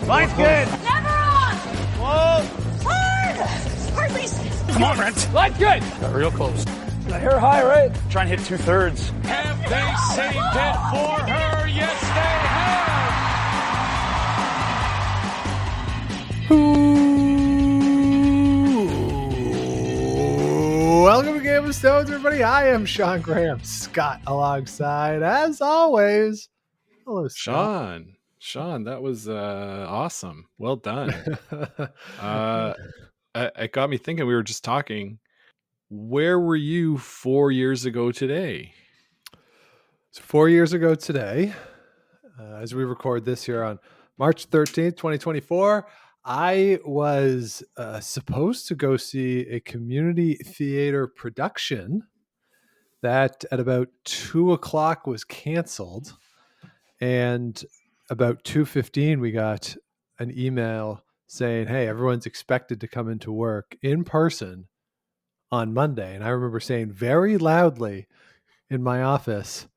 Line's good. Never on. Whoa. Hard. Release. Come on, Brent. Line's good. Got real close. The hair high, right? Try and hit 2/3. Have they saved it for her? Yes, they have. Welcome to Game of Stones, everybody. I am Sean Graham. Scott alongside, as always. Hello, Scott. Sean, that was awesome. Well done. It got me thinking. We were just talking. Where were you 4 years ago today? So 4 years ago today, as we record this here on March 13th, 2024, I was supposed to go see a community theater production that at about 2:00 was canceled. And about 2:15, we got an email saying, hey, everyone's expected to come into work in person on Monday. And I remember saying very loudly in my office,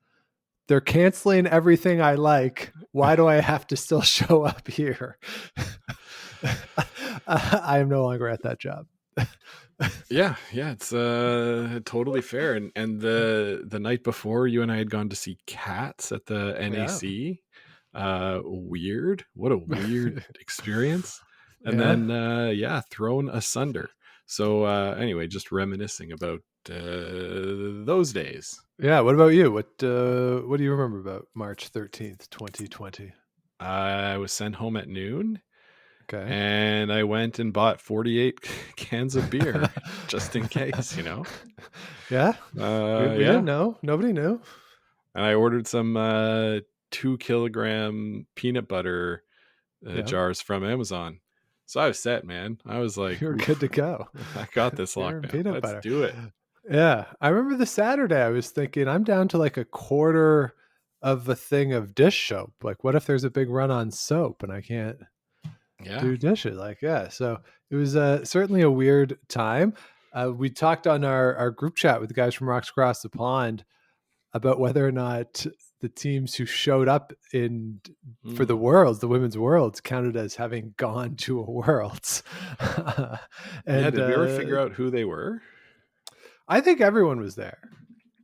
they're canceling everything I like. Why do I have to still show up here? I am no longer at that job. Yeah, it's totally fair. And the night before, you and I had gone to see Cats at the NAC. Weird. What a weird experience. And then thrown asunder. So anyway, just reminiscing about those days. Yeah. What about you? What do you remember about March 13th, 2020? I was sent home at noon. Okay. And I went and bought 48 cans of beer just in case, you know? Yeah. We didn't know. Nobody knew. And I ordered some 2-kilogram peanut butter jars from Amazon. So I was set, man. I was like, you're good to go. I got this lockdown. Let's do it. Yeah. I remember the Saturday I was thinking I'm down to like a quarter of a thing of dish soap. Like, what if there's a big run on soap and I can't do dishes? So it was certainly a weird time. We talked on our group chat with the guys from Rocks Across the Pond about whether or not the teams who showed up for the Worlds, the women's Worlds, counted as having gone to a Worlds. Did we ever figure out who they were? I think everyone was there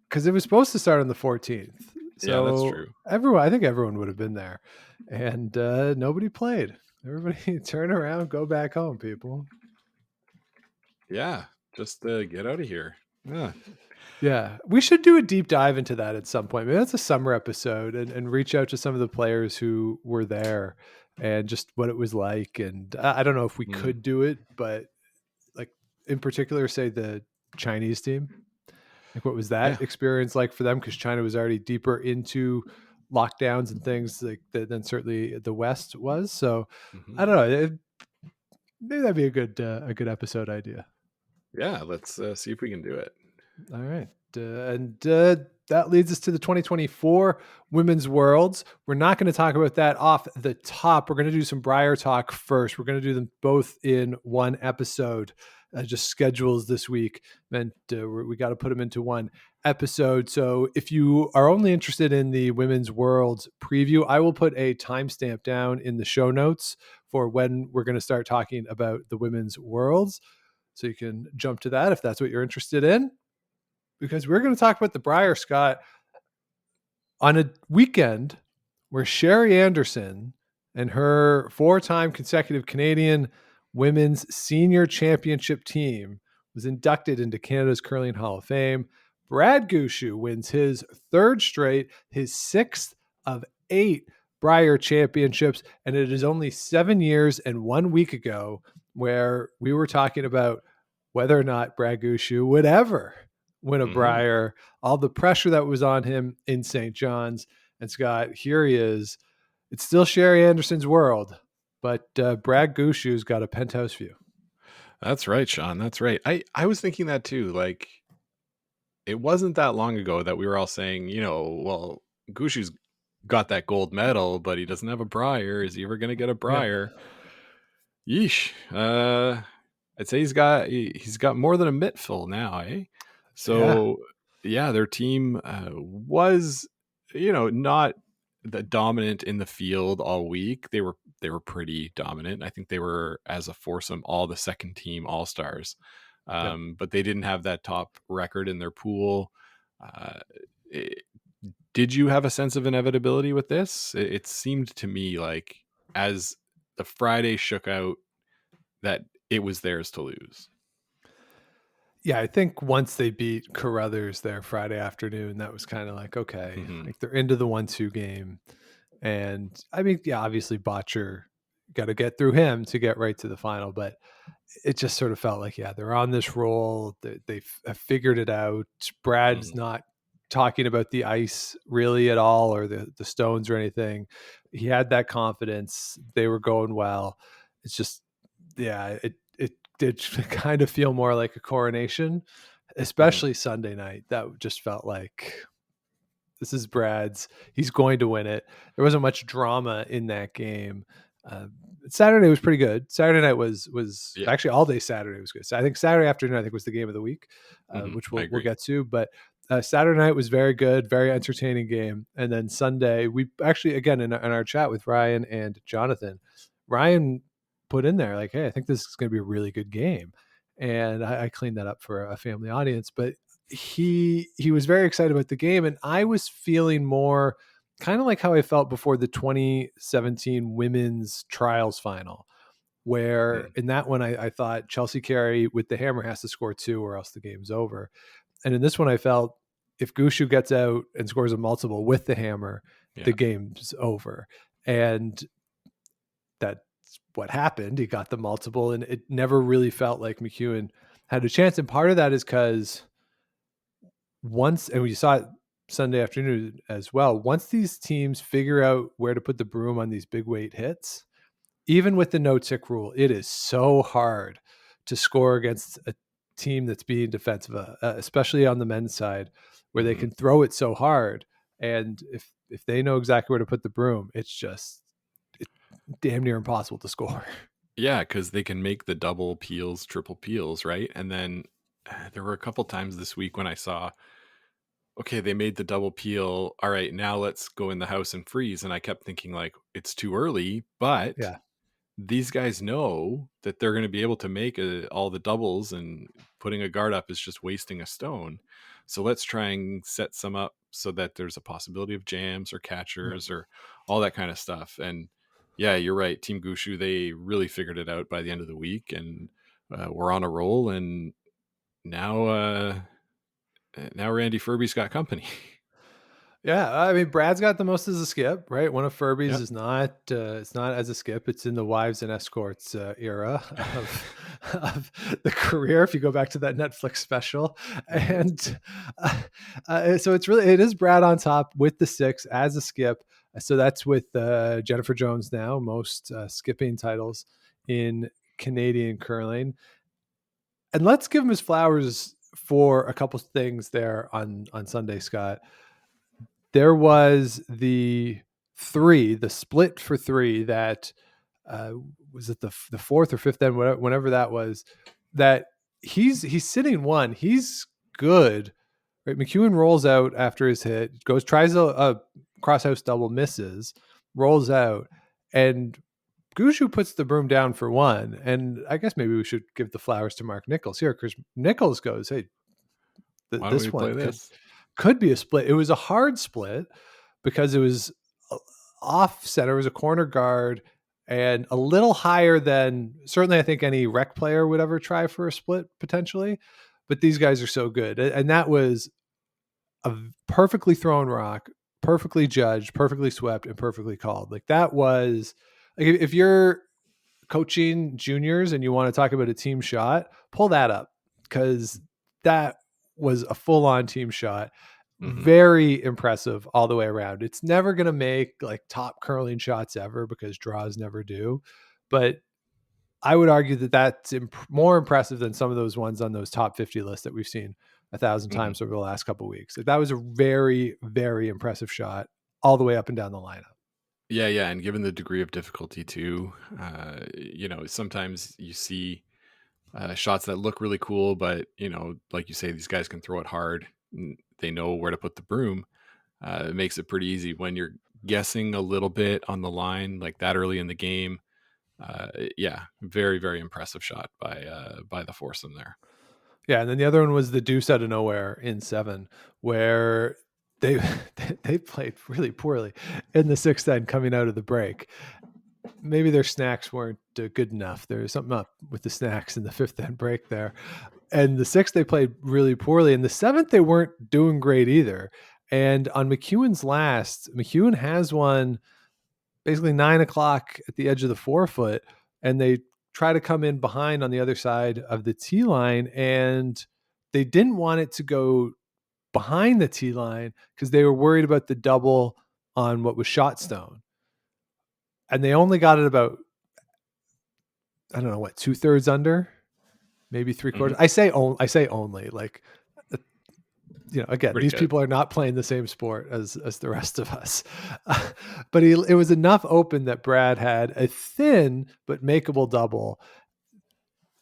because it was supposed to start on the 14th. So yeah, that's true. I think everyone would have been there, and nobody played. Everybody turn around, go back home, people. Yeah, just get out of here. Yeah, we should do a deep dive into that at some point. Maybe that's a summer episode and reach out to some of the players who were there and just what it was like. And I don't know if we could do it, but like in particular, say the Chinese team, like what was that experience like for them? Because China was already deeper into lockdowns and things like that than certainly the West was. So I don't know. Maybe that'd be a good episode idea. Yeah, let's see if we can do it. All right. That leads us to the 2024 Women's Worlds. We're not going to talk about that off the top. We're going to do some Brier talk first. We're going to do them both in one episode. Just schedules this week meant we got to put them into one episode. So if you are only interested in the Women's Worlds preview, I will put a timestamp down in the show notes for when we're going to start talking about the Women's Worlds. So you can jump to that if that's what you're interested in. Because we're going to talk about the Brier, Scott, on a weekend where Sherry Anderson and her 4-time consecutive Canadian Women's Senior Championship team was inducted into Canada's Curling Hall of Fame. Brad Gushue wins his 3rd straight, his 6th of 8 Brier championships, and it is only 7 years and 1 week ago where we were talking about whether or not Brad Gushue would ever win a Brier, all the pressure that was on him in St. John's. And Scott, here he is. It's still Sherry Anderson's world, but Brad Gushue's got a penthouse view. That's right, Sean. That's right. I was thinking that too. Like, it wasn't that long ago that we were all saying, well, Gushue's got that gold medal, but he doesn't have a Brier. Is he ever going to get a Brier? Yeah. Yeesh. I'd say he's got more than a mitt full now, eh? So yeah, their team was, not the dominant in the field all week. They were pretty dominant. I think they were, as a foursome, all the second team all-stars. But they didn't have that top record in their pool. Did you have a sense of inevitability with this? It seemed to me like, as the Friday shook out, that it was theirs to lose. Yeah, I think once they beat Carruthers there Friday afternoon, that was kind of like, okay, like they're into the 1-2 game. And I mean, yeah, obviously Botcher got to get through him to get right to the final, but it just sort of felt like, yeah, they're on this roll. They have figured it out. Brad's not talking about the ice really at all, or the stones or anything. He had that confidence. They were going well. It's just, yeah, it did kind of feel more like a coronation, especially Sunday night. That just felt like, this is Brad's. He's going to win it. There wasn't much drama in that game. Saturday was pretty good. Saturday night was actually all day Saturday was good. So I think Saturday afternoon, I think, was the game of the week, which we'll get to. But Saturday night was very good, very entertaining game. And then Sunday, we actually, again, in our chat with Ryan and Jonathan, Ryan put in there like, hey, I think this is going to be a really good game. And I cleaned that up for a family audience. But he was very excited about the game. And I was feeling more kind of like how I felt before the 2017 women's trials final, where in that one, I thought Chelsea Carey with the hammer has to score 2 or else the game's over. And in this one, I felt if Gushue gets out and scores a multiple with the hammer, the game's over. And that's what happened. He got the multiple, and it never really felt like McEwen had a chance. And part of that is because once, and we saw it Sunday afternoon as well, once these teams figure out where to put the broom on these big weight hits, even with the no tick rule, it is so hard to score against a team that's being defensive, especially on the men's side, where they can throw it so hard. And if they know exactly where to put the broom, it's damn near impossible to score. Yeah, because they can make the double peels, triple peels, right? And then there were a couple times this week when I saw, okay, they made the double peel. All right, now let's go in the house and freeze. And I kept thinking, like, it's too early, but these guys know that they're going to be able to make all the doubles, and putting a guard up is just wasting a stone. So let's try and set some up so that there's a possibility of jams or catchers or all that kind of stuff. And yeah, you're right. Team Gushue, they really figured it out by the end of the week, and we're on a roll. And now Randy Furby's got company. Yeah, I mean, Brad's got the most as a skip, right? One of Furby's is not. It's not as a skip. It's in the wives and escorts era of the career. If you go back to that Netflix special, and so it is Brad on top with the 6 as a skip. So that's with Jennifer Jones now, most skipping titles in Canadian curling. And let's give him his flowers for a couple things there on Sunday, Scott. There was the split for 3 that was it the 4th or 5th end, whenever that was, that he's sitting 1. He's good. Right? McEwen rolls out after his hit, tries a crosshouse double, misses, rolls out, and Gushue puts the broom down for 1. And I guess maybe we should give the flowers to Mark Nichols here, because Nichols goes, hey, this one could be a split. It was a hard split because it was off center. It was a corner guard and a little higher than certainly I think any rec player would ever try for a split potentially. But these guys are so good. And that was a perfectly thrown rock, perfectly judged, perfectly swept, and perfectly called. Like, that was, like, if you're coaching juniors and you want to talk about a team shot, pull that up, because that was a full-on team shot. Very impressive all the way around. It's never going to make like top curling shots ever, because draws never do. But I would argue that that's more impressive than some of those ones on those top 50 lists that we've seen 1,000 times over the last couple of weeks. Like, that was a very, very impressive shot all the way up and down the lineup. Yeah. And given the degree of difficulty too, sometimes you see shots that look really cool, but like you say, these guys can throw it hard. They know where to put the broom. It makes it pretty easy when you're guessing a little bit on the line like that early in the game. Very, very impressive shot by the foursome there. Yeah, and then the other one was the deuce out of nowhere in 7, where they played really poorly in the 6th end coming out of the break. Maybe their snacks weren't good enough. There's something up with the snacks in the 5th end break there. And the 6th, they played really poorly. In the 7th, they weren't doing great either. And on McEwen's last, McEwen has one basically 9 o'clock at the edge of the 4-foot, and they try to come in behind on the other side of the tee line, and they didn't want it to go behind the tee line because they were worried about the double on what was shot stone. And they only got it about, I don't know what, 2/3 under, maybe 3/4. I say only, like, again, Pretty these good. people are not playing the same sport as the rest of us. But it was enough open that Brad had a thin but makeable double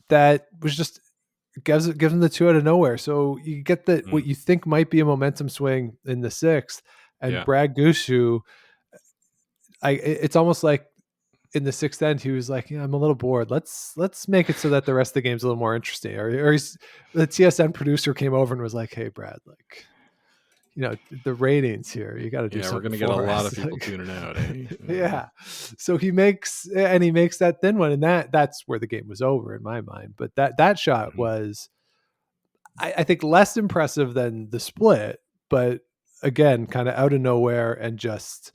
that was just gives them the 2 out of nowhere. So you get what you think might be a momentum swing in the 6th, and Brad Gushue, it's almost like in the 6th end, he was like, I'm a little bored. Let's make it so that the rest of the game's a little more interesting. Or the TSN producer came over and was like, hey, Brad, like, the ratings here, you got to do something. We're going to get a lot of people tuning out. Eh? Yeah. So he makes that thin one, and that's where the game was over in my mind. But that shot was, I think, less impressive than the split, but again, kind of out of nowhere and just,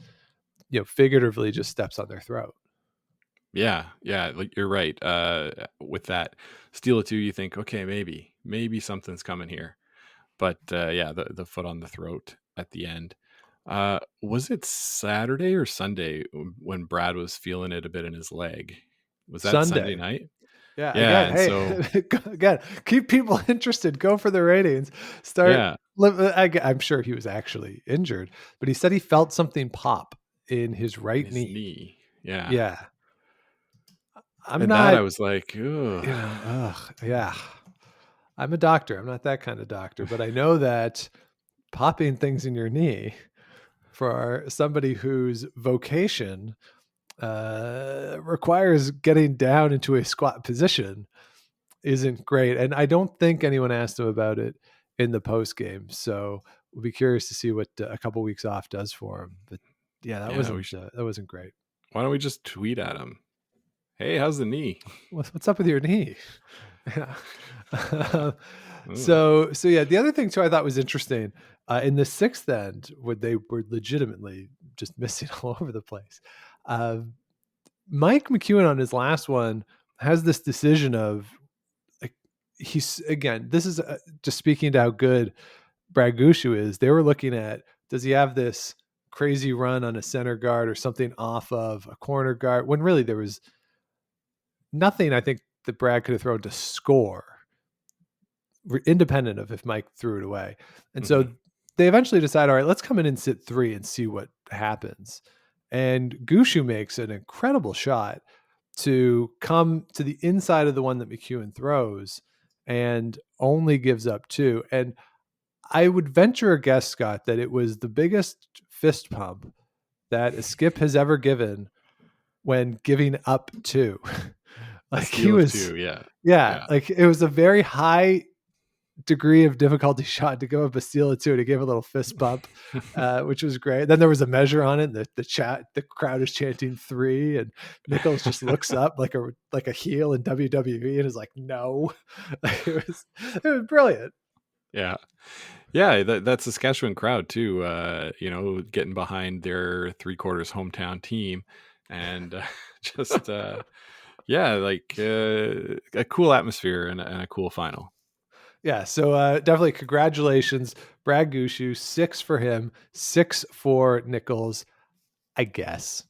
figuratively just steps on their throat. Yeah, like you're right. With that steal it 2, you think, okay, maybe something's coming here. But the foot on the throat at the end. Was it Saturday or Sunday when Brad was feeling it a bit in his leg? Was that Sunday night? Yeah. Yeah. Again, again, keep people interested. Go for the ratings. I'm sure he was actually injured, but he said he felt something pop in his right knee. Yeah. Yeah. I was like, ugh. Yeah. I'm a doctor. I'm not that kind of doctor, but I know that popping things in your knee for somebody whose vocation requires getting down into a squat position isn't great. And I don't think anyone asked him about it in the post game. So we'll be curious to see what a couple weeks off does for him. But that wasn't great. Why don't we just tweet at him? Hey, how's the knee? What's up with your knee? Yeah. So the other thing too I thought was interesting in the 6th end, where they were legitimately just missing all over the place. Mike McEwen on his last one has this decision of, like, this is just speaking to how good Brad Gushue is. They were looking at, does he have this crazy run on a center guard or something off of a corner guard, when really there was nothing I think that Brad could have thrown to score, independent of if Mike threw it away. And so they eventually decide, all right, let's come in and sit 3 and see what happens. And Gushue makes an incredible shot to come to the inside of the one that McEwen throws and only gives up 2. And I would venture a guess, Scott, that it was the biggest fist pump that a skip has ever given when giving up 2. Like, he was 2, yeah, like it was a very high degree of difficulty shot to go up a steal of 2, to give a little fist bump, which was great. Then there was a measure on it. The crowd is chanting 3, and Nichols just looks up like a heel in WWE and is like, no. It was brilliant. Yeah. That Saskatchewan crowd too. Getting behind their 3/4 hometown team, and just a cool atmosphere and a cool final. Yeah, so definitely congratulations, Brad Gushue. 6 for him, 6 for Nichols. I guess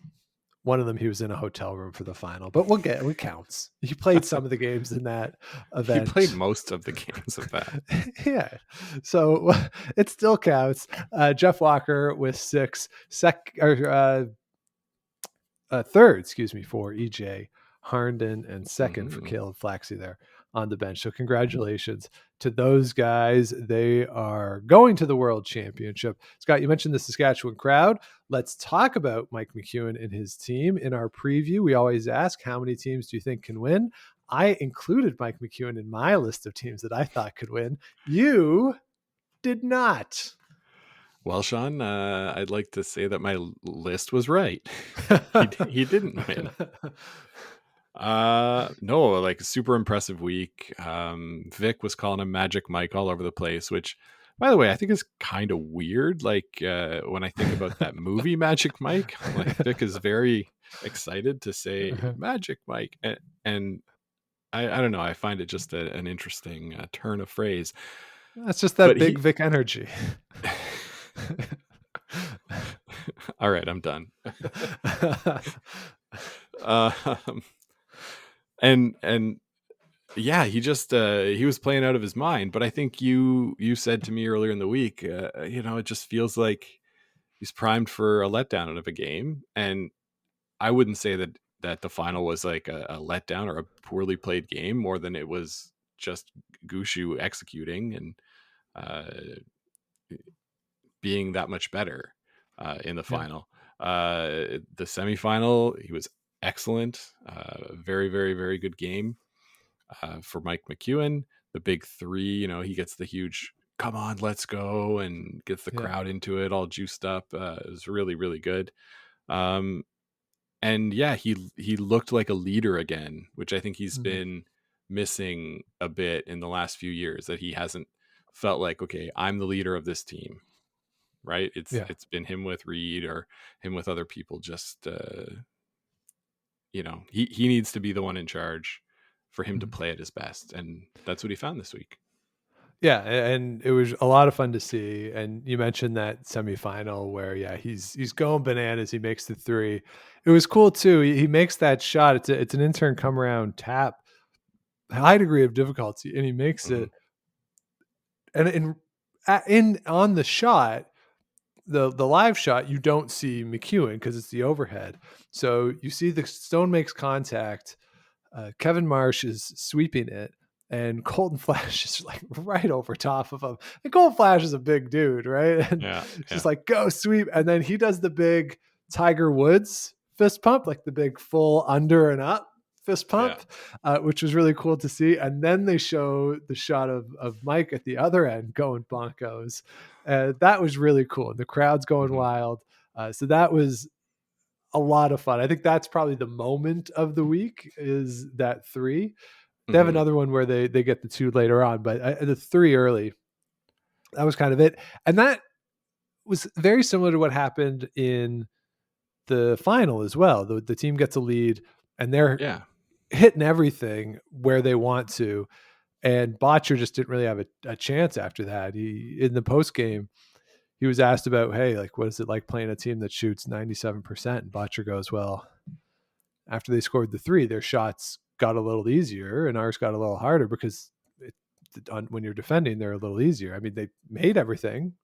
one of them he was in a hotel room for the final, but it counts. He played some of the games in that event. He played most of the games of that. Yeah, so it still counts. Jeff Walker with 6, third, for EJ Harnden, and second for Caleb Flaxey there on the bench. So congratulations to those guys. They are going to the World Championship. Scott, you mentioned the Saskatchewan crowd. Let's talk about Mike McEwen and his team. In our preview, we always ask, how many teams do you think can win? I included Mike McEwen in my list of teams that I thought could win. You did not. Well, Sean, I'd like to say that my list was right. He didn't win. No, like super impressive week. Vic was calling him Magic Mike all over the place, which, by the way, I think is kind of weird. Like when I think about that movie Magic Mike, like Vic is very excited to say Magic Mike, and I don't know. I find it just an interesting turn of phrase. That's just that big Vic energy. All right, I'm done. And yeah, he just he was playing out of his mind. But I think you said to me earlier in the week, it just feels like he's primed for a letdown of a game. And I wouldn't say that the final was like a letdown or a poorly played game, more than it was just Gushue executing and being that much better in the final. The semifinal, he was excellent. Very, very, very good game for Mike McEwen. The big three, he gets the huge "come on, let's go" and gets the crowd into it, all juiced up. It was really, really good. And yeah, he looked like a leader again, which I think he's been missing a bit in the last few years, that he hasn't felt like, okay, I'm the leader of this team. Right. It's been him with Reed or him with other people. Just, he needs to be the one in charge for him to play at his best. And that's what he found this week. Yeah. And it was a lot of fun to see. And you mentioned that semifinal where, he's going bananas. He makes the three. It was cool too. He makes that shot. It's an intern come around tap, high degree of difficulty. And he makes it. And on the shot, the live shot, you don't see McEwen because it's the overhead. So you see the stone makes contact. Kevin Marsh is sweeping it, and Colton Flash is like right over top of him. And Colton Flash is a big dude, right? And just like, go sweep. And then he does the big Tiger Woods fist pump, like the big full under and up fist pump, which was really cool to see. And then they show the shot of Mike at the other end going bonkos. That was really cool. The crowd's going wild. So that was a lot of fun. I think that's probably the moment of the week, is that three. They have another one where they get the two later on, but the three early, that was kind of it. And that was very similar to what happened in the final as well. The team gets a lead and they're hitting everything where they want to. And Botcher just didn't really have a chance after that. In the post game, he was asked about, hey, like, what is it like playing a team that shoots 97%? And Botcher goes, well, after they scored the three, their shots got a little easier and ours got a little harder, because when you're defending, they're a little easier. I mean, they made everything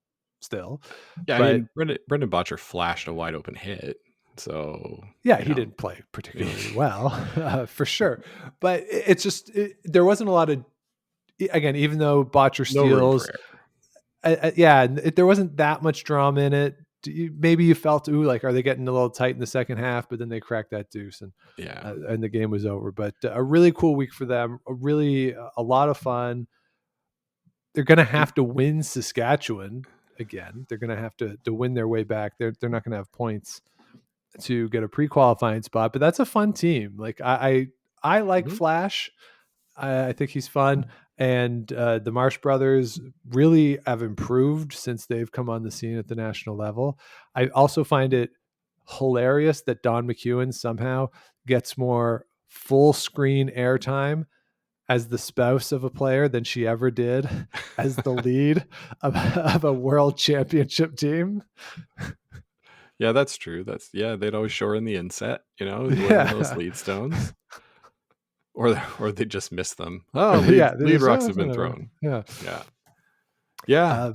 still. Yeah, I mean, Brendan Botcher flashed a wide open hit. So he didn't play particularly well, for sure. But it's just there wasn't a lot of, again, even though Botcher steals, there wasn't that much drama in it. Maybe you felt, like, are they getting a little tight in the second half? But then they cracked that deuce, and the game was over. But a really cool week for them. A lot of fun. They're going to have to win Saskatchewan again. They're going to have to win their way back. They're not going to have points to get a pre-qualifying spot. But that's a fun team. Like I like Flash. I think he's fun. And the Marsh brothers really have improved since they've come on the scene at the national level. I also find it hilarious that Dawn McEwen somehow gets more full screen airtime as the spouse of a player than she ever did as the lead of a world championship team. Yeah, that's true. They'd always show her in the inset, those lead stones. Or they just miss them. Oh, lead rocks have been thrown. Yeah.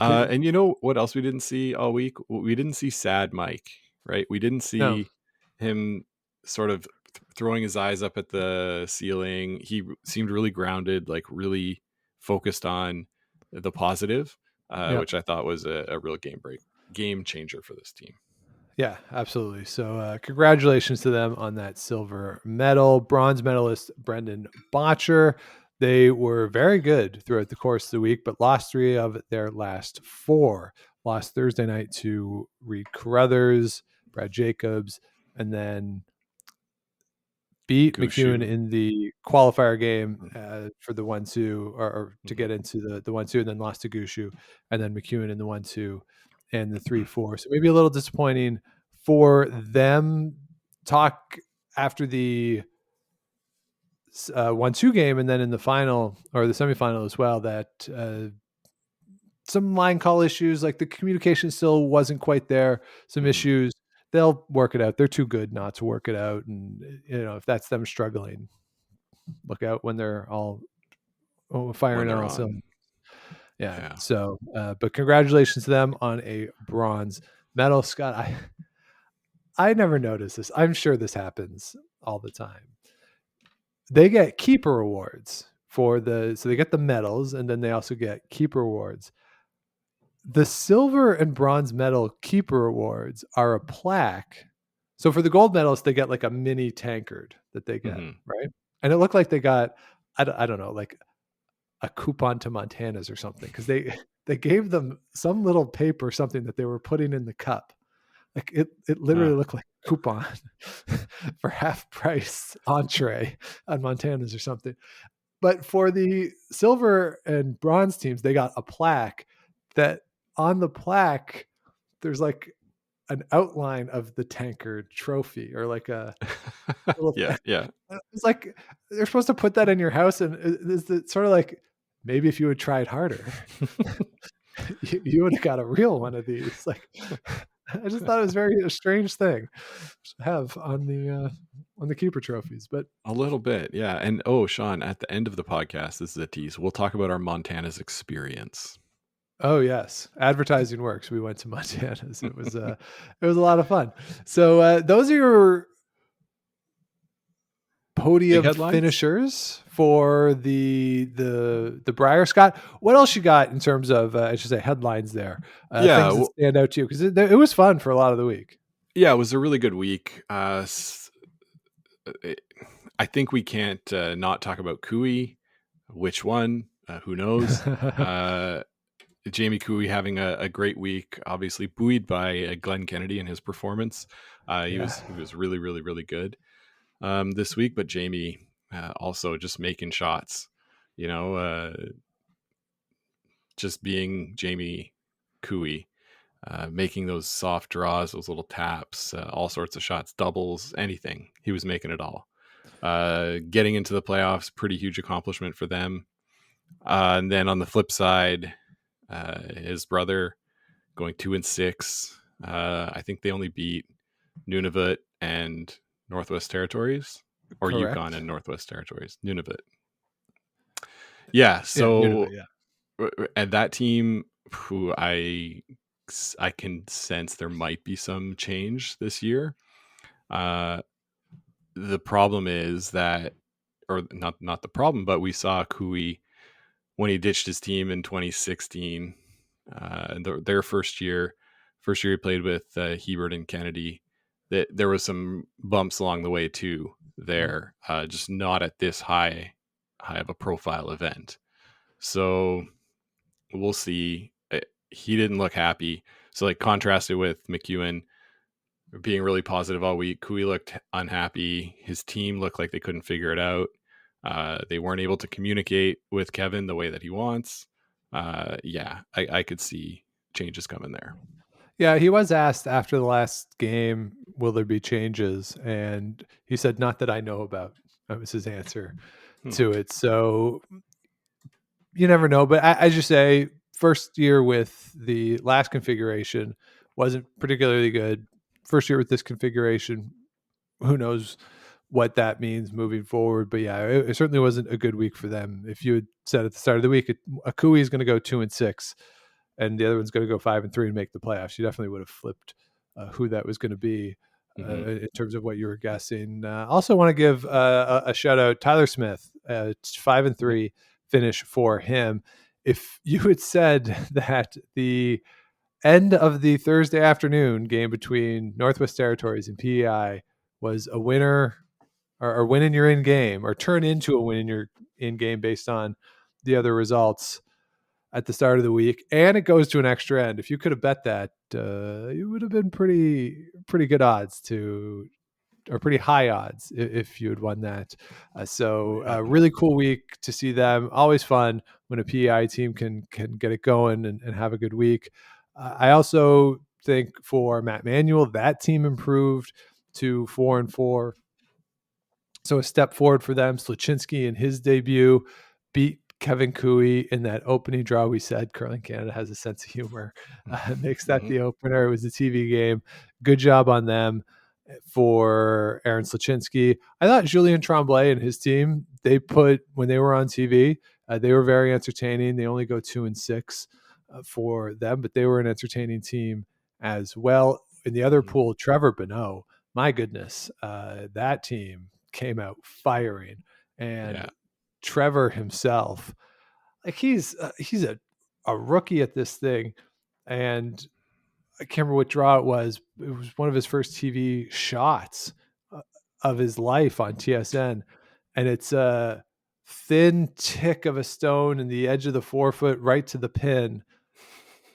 And you know what else we didn't see all week? We didn't see sad Mike, right? We didn't see him sort of throwing his eyes up at the ceiling. He seemed really grounded, like really focused on the positive, which I thought was a real game changer for this team. Yeah, absolutely. So congratulations to them on that silver medal. Bronze medalist Brendan Botcher. They were very good throughout the course of the week, but lost 3 of their last 4. Lost Thursday night to Reed Carruthers, Brad Jacobs, and then beat Gushue. McEwen in the qualifier game for the 1-2 or to get into the 1-2, and then lost to Gushue, and then McEwen in the 1-2 and the 3-4. So maybe a little disappointing for them. Talk after the 1-2 game, and then in the final or the semifinal as well, that some line call issues, like the communication still wasn't quite there. Some issues. They'll work it out. They're too good not to work it out. And, if that's them struggling, look out when they're all firing on all cylinders. Yeah. So, but congratulations to them on a bronze medal. Scott, I never noticed this. I'm sure this happens all the time. They get keeper awards so they get the medals, and then they also get keeper awards. The silver and bronze medal keeper awards are a plaque. So for the gold medalists, they get like a mini tankard that they get, right? And it looked like they got, I don't know, like a coupon to Montana's or something, because they gave them some little paper or something that they were putting in the cup. Like it literally looked like a coupon for half price entree on Montana's or something. But for the silver and bronze teams, they got a plaque that on the plaque, there's like an outline of the tankard trophy, or like a little yeah. It's like they're supposed to put that in your house, and it's sort of like, maybe if you had tried harder, you would have got a real one of these. Like, I just thought it was a strange thing to have on the keeper trophies, but a little bit, yeah. And Sean, at the end of the podcast, this is a tease. We'll talk about our Montana's experience. Oh yes, advertising works. We went to Montana's. It was a lot of fun. So those are your podium finishers for the Brier. Scott, what else you got in terms of I should say headlines there? Things that stand out to you, because it was fun for a lot of the week. Yeah, it was a really good week. I think we can't not talk about Cooey. Which one? Who knows? Jamie Cooey having a great week, obviously buoyed by Glenn Kennedy and his performance. He was really, really, really good this week. But Jamie also just making shots, just being Jamie Cooey, making those soft draws, those little taps, all sorts of shots, doubles, anything. He was making it all. Getting into the playoffs, pretty huge accomplishment for them. And then on the flip side, his brother going 2-6. I think they only beat Nunavut and Northwest Territories, or Correct. Yukon and Northwest Territories. Nunavut. Yeah. So, Nunavut, and that team, who I can sense there might be some change this year. The problem is that, or not the problem, but we saw Cooey when he ditched his team in 2016, their first year he played with Hebert and Kennedy, that there was some bumps along the way too there, just not at this high of a profile event. So we'll see. He didn't look happy. So like contrasted with McEwen being really positive all week, Cooey looked unhappy. His team looked like they couldn't figure it out. They weren't able to communicate with Kevin the way that he wants. I could see changes coming there. Yeah, he was asked after the last game, will there be changes? And he said, not that I know about. That was his answer to it. So you never know. But as you say, first year with the last configuration wasn't particularly good. First year with this configuration, who knows what that means moving forward. But yeah, it certainly wasn't a good week for them. If you had said at the start of the week, Akui is going to go 2-6 and the other one's going to go 5-3 and make the playoffs, you definitely would have flipped who that was going to be. in terms of what you were guessing. Also want to give a shout out, Tyler Smith, 5-3 finish for him. If you had said that the end of the Thursday afternoon game between Northwest Territories and PEI was a winner or win in your in game, or turn into a win in your in game based on the other results at the start of the week, and it goes to an extra end, if you could have bet that, you would have been pretty good odds to, or pretty high odds if you had won that. Really cool week to see them. Always fun when a PEI team can get it going and have a good week. I also think for Matt Manuel, that team improved to 4-4. So a step forward for them. Sluchinski in his debut beat Kevin Cooey in that opening draw. We said Curling Canada has a sense of humor. Makes that the opener. It was a TV game. Good job on them. For Aaron Sluchinski, I thought Julien Tremblay and his team, when they were on TV, they were very entertaining. They only go 2-6 for them, but they were an entertaining team as well. In the other pool, Trevor Bonneau, my goodness, that team came out firing. And Trevor himself, like he's a rookie at this thing, and I can't remember what draw it was. It was one of his first TV shots of his life on TSN, and it's a thin tick of a stone in the edge of the 4-foot right to the pin,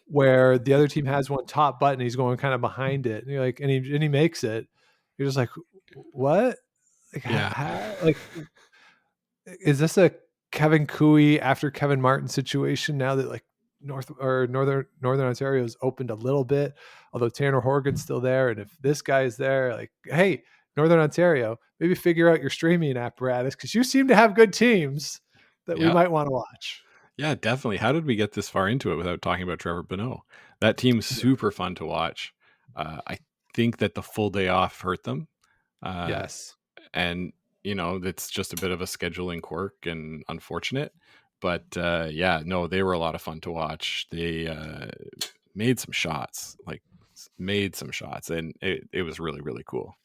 where the other team has one top button. He's going kind of behind it, and you're like, and he makes it. You're just like, what? Like, is this a Kevin Cooey after Kevin Martin situation now that like Northern Ontario has opened a little bit, although Tanner Horgan's still there, and if this guy is there, like, hey, Northern Ontario, maybe figure out your streaming apparatus, because you seem to have good teams that we might want to watch. Yeah, definitely. How did we get this far into it without talking about Trevor Bonneau? That team's super fun to watch. I think that the full day off hurt them. Yes. And, it's just a bit of a scheduling quirk and unfortunate. But they were a lot of fun to watch. They made some shots, and it was really, really cool.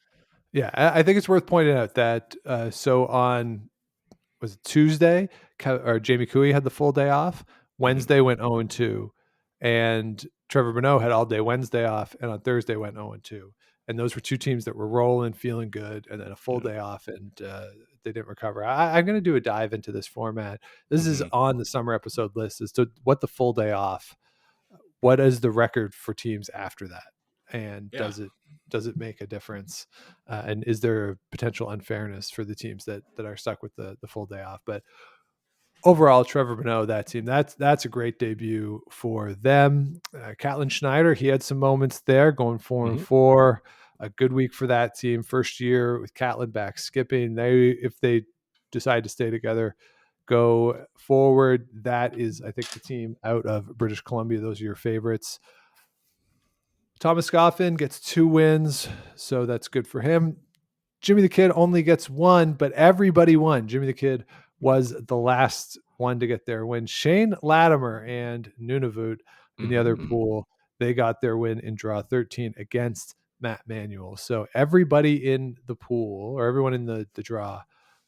Yeah, I think it's worth pointing out that was it Tuesday, Jamie Cooey had the full day off. Wednesday went 0-2, and Trevor Bonneau had all day Wednesday off, and on Thursday went 0-2. And those were two teams that were rolling, feeling good, and then a full day off, and they didn't recover. I'm going to do a dive into this format. This is on the summer episode list as to what the full day off, what is the record for teams after that, and does it make a difference, and is there potential unfairness for the teams that are stuck with the full day off? But overall, Trevor Bonneau, that team, that's a great debut for them. Catlin Schneider, he had some moments there, going 4-4. A good week for that team. First year with Catlin back skipping. If they decide to stay together, go forward. That is, I think, the team out of British Columbia. Those are your favorites. Thomas Scoffin gets 2 wins, so that's good for him. Jimmy the Kid only gets 1, but everybody won. Jimmy the Kid was the last one to get their win. Shane Latimer and Nunavut in the other pool, they got their win in draw 13 against Matt Manuel. So everybody in the pool, or everyone in the draw,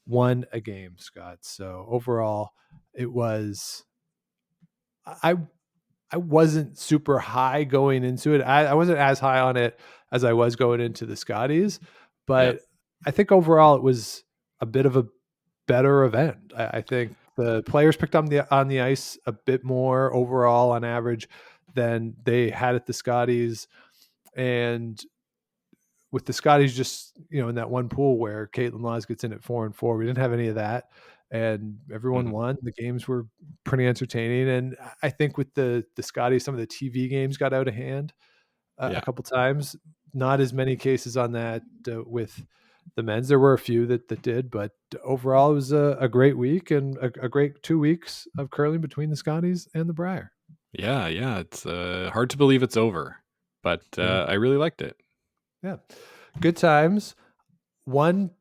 won a game, Scott. So overall, it was, I wasn't super high going into it. I wasn't as high on it as I was going into the Scotties, but I think overall it was a bit of a better event. I think the players picked on the ice a bit more overall on average than they had at the Scotties. And with the Scotties, just, in that one pool where Caitlin Laws gets in at 4-4, we didn't have any of that, and everyone won. The games were pretty entertaining, and I think with the Scotties, some of the TV games got out of hand a couple times. Not as many cases on that with the men's. There were a few that did, but overall it was a great week and a great 2 weeks of curling between the Scotties and the Brier. Yeah. It's hard to believe it's over, but I really liked it. Yeah. Good times. One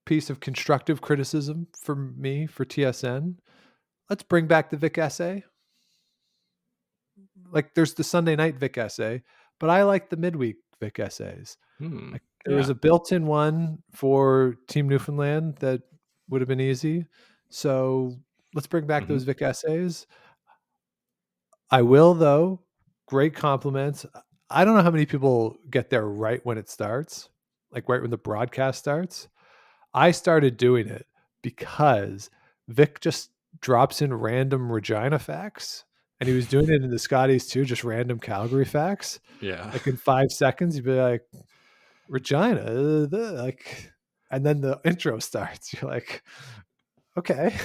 piece of constructive criticism for me for TSN. Let's bring back the Vic essay. Like, there's the Sunday night Vic essay, but I like the midweek Vic essays. There was a built-in one for Team Newfoundland that would have been easy. So let's bring back those Vic essays. I will, though. Great compliments. I don't know how many people get there right when it starts, like right when the broadcast starts. I started doing it because Vic just drops in random Regina facts, and he was doing it in the Scotties too, just random Calgary facts. Yeah. Like in 5 seconds, you'd be like, Regina, like, and then the intro starts. You're like, okay,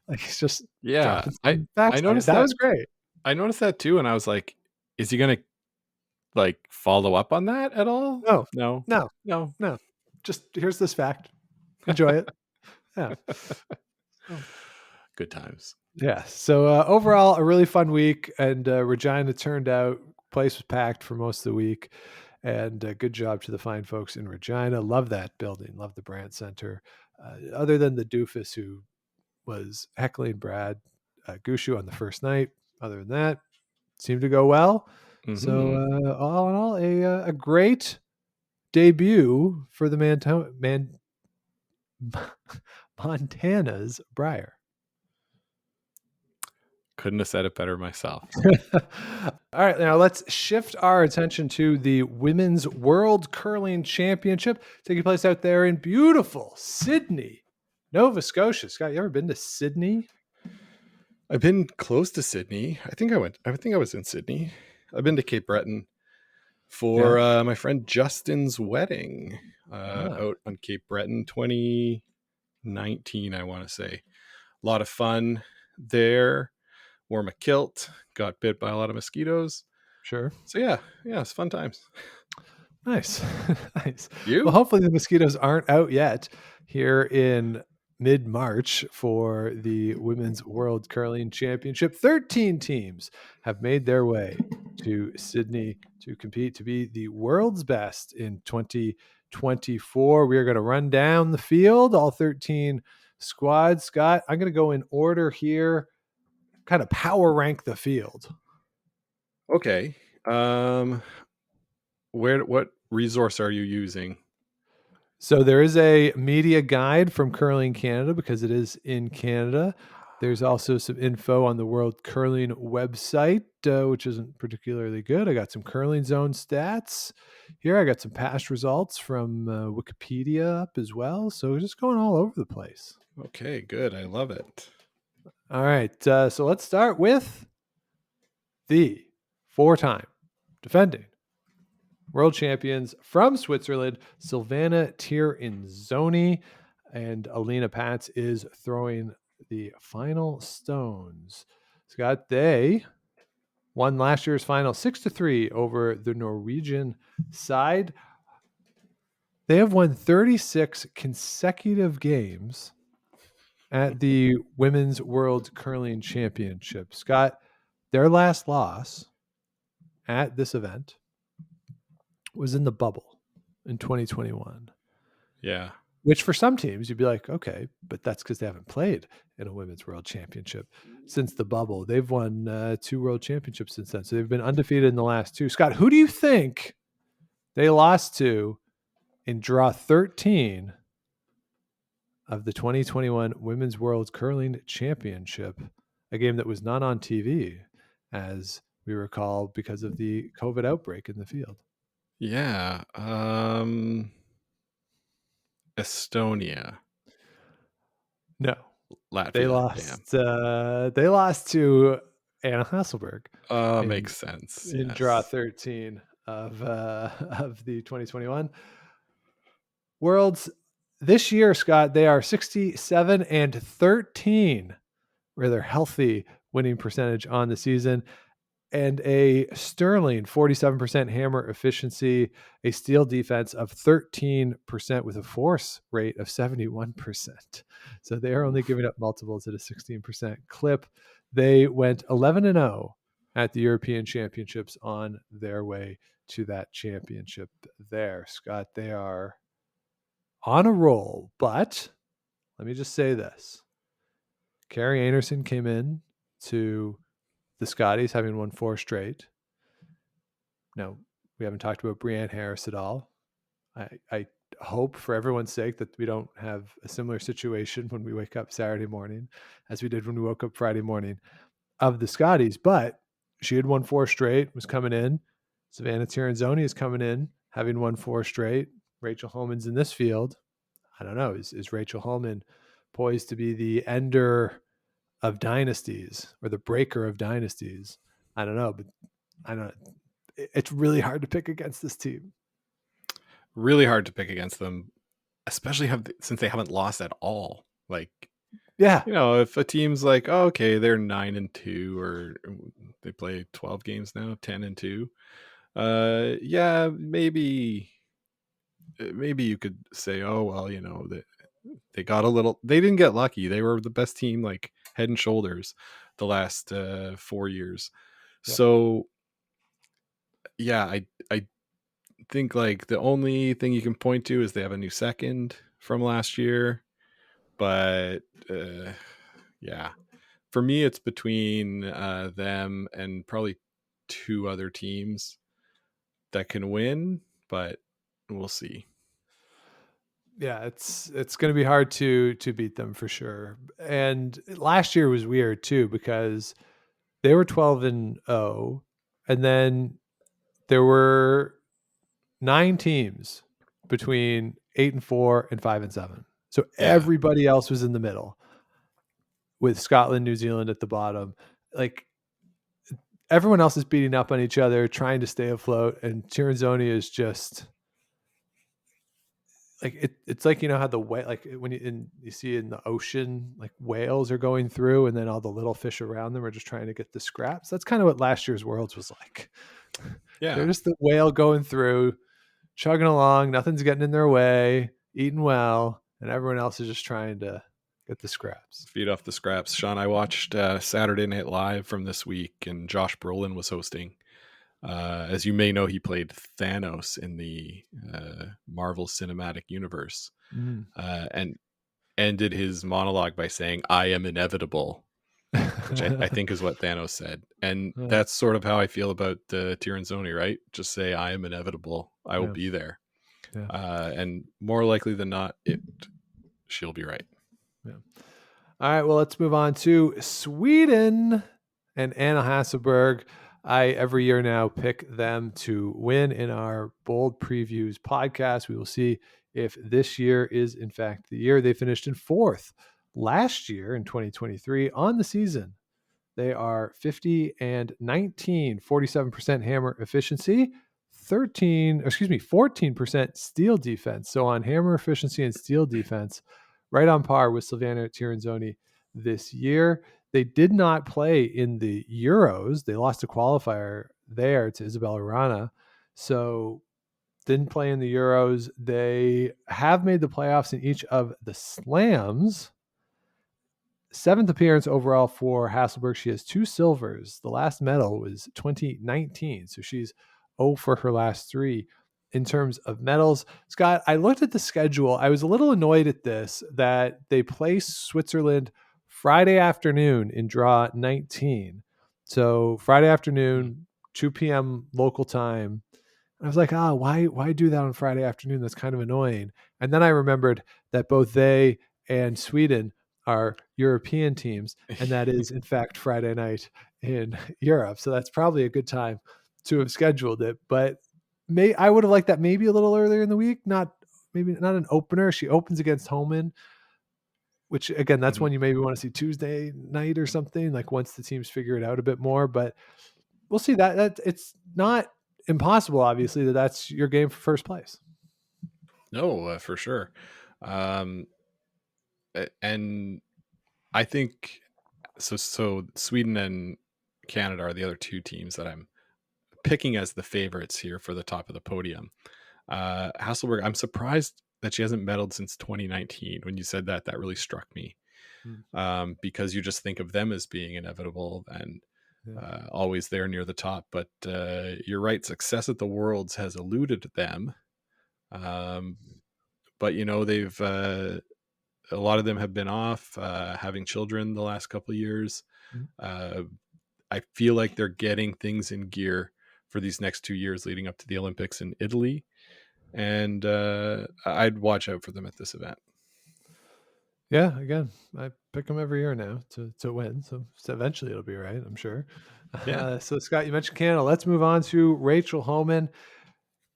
like he's just dropping some facts. I noticed that was great. I noticed that too, and I was like, is he gonna like follow up on that at all? No. Just here's this fact. Enjoy it. Yeah. Good times. Yeah. So overall, a really fun week, and Regina turned out. Place was packed for most of the week, and good job to the fine folks in Regina. Love that building. Love the Brand Center. Other than the doofus who was heckling Brad Gushue on the first night, other than that, seemed to go well. So all in all, a great debut for the Montana's Brier. Couldn't have said it better myself. All right, now let's shift our attention to the Women's World Curling Championship taking place out there in beautiful Sydney, Nova Scotia. Scott, you ever been to Sydney? I've been close to Sydney. I think I was in Sydney. I've been to Cape Breton for my friend Justin's wedding out on Cape Breton 2019, I want to say. A lot of fun there. Wore a kilt, got bit by a lot of mosquitoes. Sure. So yeah, it's fun times. Nice. Nice. You? Well, hopefully the mosquitoes aren't out yet here in mid-March for the Women's World Curling Championship. 13 teams have made their way to Sydney to compete to be the world's best in 2024. We are going to run down the field, all 13 squads. Scott, I'm going to go in order here, kind of power rank the field. Okay. What resource are you using? So there is a media guide from Curling Canada because it is in Canada. There's also some info on the World Curling website, which isn't particularly good. I got some Curling Zone stats here. I got some past results from Wikipedia up as well. So just going all over the place. Okay, good. I love it. All right. So let's start with the 4-time defending world champions from Switzerland, Silvana Tirinzoni, and Alina Pats is throwing the final stones. Scott, they won last year's final 6-3 over the Norwegian side. They have won 36 consecutive games at the Women's World Curling Championship. Scott, their last loss at this event was in the bubble in 2021. Yeah. Which for some teams, you'd be like, okay, but that's because they haven't played in a Women's World Championship since the bubble. They've won 2 World Championships since then. So they've been undefeated in the last 2. Scott, who do you think they lost to in draw 13 of the 2021 Women's World Curling Championship, a game that was not on TV, as we recall, because of the COVID outbreak in the field? Yeah. Estonia. No. Latvia. They lost to Anna Hasselberg. Makes sense. In draw 13 of the 2021 Worlds. This year, Scott, they are 67-13 with their healthy winning percentage on the season, and a sterling 47% hammer efficiency, a steel defense of 13% with a force rate of 71%. So they are only giving up multiples at a 16% clip. They went 11-0 at the European Championships on their way to that championship there. Scott, they are on a roll, but let me just say this. Carrie Anderson came in to the Scotties having won 4 straight. No, we haven't talked about Brienne Harris at all. I hope for everyone's sake that we don't have a similar situation when we wake up Saturday morning as we did when we woke up Friday morning of the Scotties. But she had won 4 straight, was coming in. Silvana Tirinzoni is coming in, having won 4 straight. Rachel Homan's in this field. I don't know. Is Rachel Homan poised to be the ender of dynasties or the breaker of dynasties? I don't know, but I don't. It's really hard to pick against this team. Really hard to pick against them, especially since they haven't lost at all. Like, yeah, if a team's like, oh, okay, they're 9-2, or they play 12 games now, 10-2. Yeah, maybe you could say, oh well, they got they didn't get lucky. They were the best team, like head and shoulders, the last 4 years. Yep. So yeah, I think like the only thing you can point to is they have a new second from last year, but yeah, for me it's between them and probably 2 other teams that can win, but we'll see. Yeah, it's going to be hard to beat them for sure. And last year was weird too because they were 12-0, and then there were 9 teams between 8-4 and 5-7. So everybody else was in the middle, with Scotland, New Zealand at the bottom. Like, everyone else is beating up on each other, trying to stay afloat, and Tirinzoni is just like it's like, how the whale, like when you see in the ocean, like whales are going through, and then all the little fish around them are just trying to get the scraps. That's kind of what last year's Worlds was like. Yeah, they're just the whale going through, chugging along, nothing's getting in their way, eating well, and everyone else is just trying to get the scraps. Feed off the scraps. Sean, I watched Saturday Night Live from this week, and Josh Brolin was hosting. As you may know, he played Thanos in the Marvel Cinematic Universe, and ended his monologue by saying, "I am inevitable," which I think is what Thanos said. And that's sort of how I feel about Tirinzoni, right? Just say, "I am inevitable. I will be there." Yeah. And more likely than not, she'll be right. Yeah. All right, well, let's move on to Sweden and Anna Hasselberg. I, every year now, pick them to win in our Bold Previews podcast. We will see if this year is, in fact, the year. They finished in 4th last year in 2023 on the season. They are 50-19, 47% hammer efficiency, 14% steal defense. So on hammer efficiency and steal defense, right on par with Silvana Tirinzoni this year. They did not play in the Euros. They lost a qualifier there to Isabella Rana. So didn't play in the Euros. They have made the playoffs in each of the slams. 7th appearance overall for Hasselberg. She has 2 silvers. The last medal was 2019. So she's 0 for her last 3 in terms of medals. Scott, I looked at the schedule. I was a little annoyed at this, that they play Switzerland Friday afternoon in draw 19. So Friday afternoon, 2 p.m. local time. And I was like, why do that on Friday afternoon? That's kind of annoying. And then I remembered that both they and Sweden are European teams, and that is in fact Friday night in Europe. So that's probably a good time to have scheduled it. But I would have liked that maybe a little earlier in the week. Maybe not an opener. She opens against Homan, which again, that's when you maybe want to see Tuesday night or something, like once the teams figure it out a bit more. But we'll see. That it's not impossible, obviously, that's your game for first place. No, for sure. And I think so Sweden and Canada are the other 2 teams that I'm picking as the favorites here for the top of the podium. Hasselberg, I'm surprised that she hasn't medaled since 2019. When you said that really struck me, because you just think of them as being inevitable and always there near the top. But you're right, success at the Worlds has eluded them. But they've a lot of them have been off, having children the last couple of years. I feel like they're getting things in gear for these next 2 years leading up to the Olympics in Italy. and I'd watch out for them at this event. Yeah, again, I pick them every year now to win. So eventually it'll be right, I'm sure. Yeah. So Scott, you mentioned Canada. Let's move on to Rachel Homan.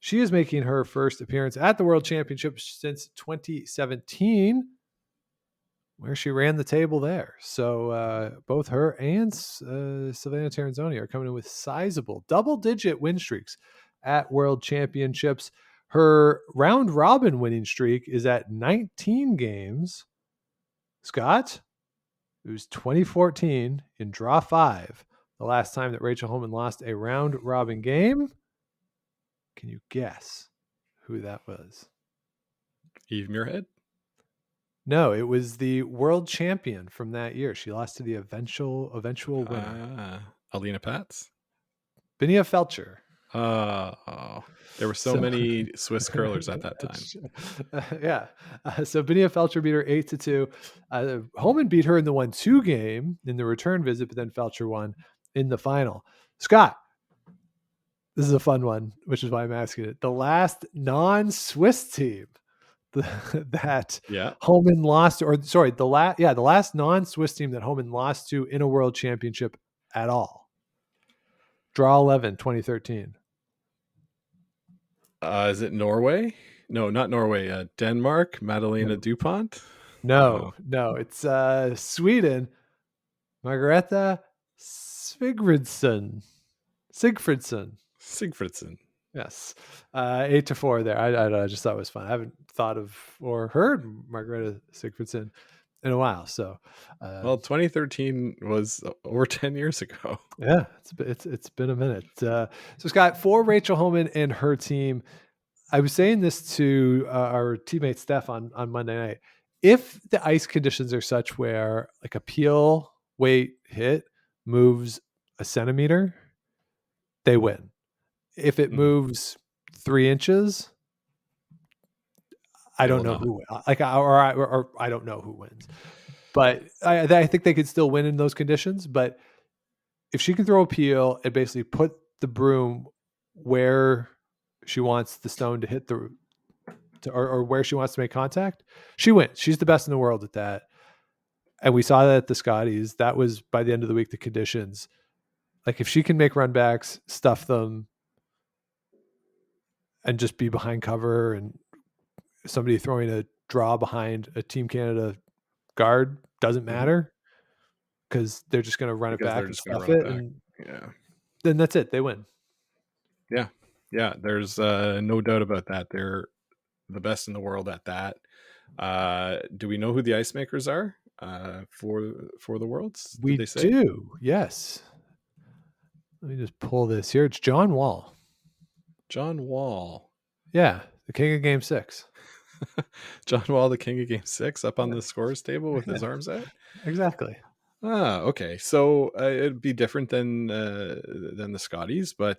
She is making her first appearance at the World Championships since 2017, where she ran the table there. So both her and Silvana Tirinzoni are coming in with sizable double-digit win streaks at World Championships. Her round robin winning streak is at 19 games. Scott, it was 2014 in draw 5, the last time that Rachel Homan lost a round robin game. Can you guess who that was? Eve Muirhead? No, it was the world champion from that year. She lost to the eventual winner. Alina Pats? Binia Felcher. There were so many Swiss curlers at that time. Yeah. So Binia Felcher beat her 8-2. Homan beat her in the 1-2 game in the return visit, but then Felcher won in the final. Scott, this is a fun one, which is why I'm asking it. The last non-Swiss team that Homan lost, the last non-Swiss team that Homan lost to in a world championship at all. Draw 11, 2013. Is it Norway? No, not Norway. Denmark, Madalena Dupont? No, it's Sweden. Margareta Sigfridsson. Yes. 8-4 there. I just thought it was fun. I haven't thought of or heard Margareta Sigfridsson in a while. So, 2013 was over 10 years ago. Yeah, it's been a minute. So Scott, for Rachel Homan and her team, I was saying this to our teammate Steph on Monday night. If the ice conditions are such where like a peel weight hit moves a centimeter, they win. If it moves 3 inches, I don't know who I don't know who wins. But I think they could still win in those conditions. But if she can throw a peel and basically put the broom where she wants the stone to hit or where she wants to make contact, she wins. She's the best in the world at that. And we saw that at the Scotties. That was by the end of the week, the conditions. Like if she can make run backs, stuff them, and just be behind cover, and somebody throwing a draw behind a Team Canada guard doesn't matter because they're just going to run it back and stuff it. And then that's it. They win. Yeah. There's no doubt about that. They're the best in the world at that. Do we know who the ice makers are for the Worlds? We do. Yes. Let me just pull this here. It's John Wall. Yeah, the king of Game 6. John Wall, the king of Game 6, up on the scores table with his arms out. Exactly. Okay. So it'd be different than the Scotties, but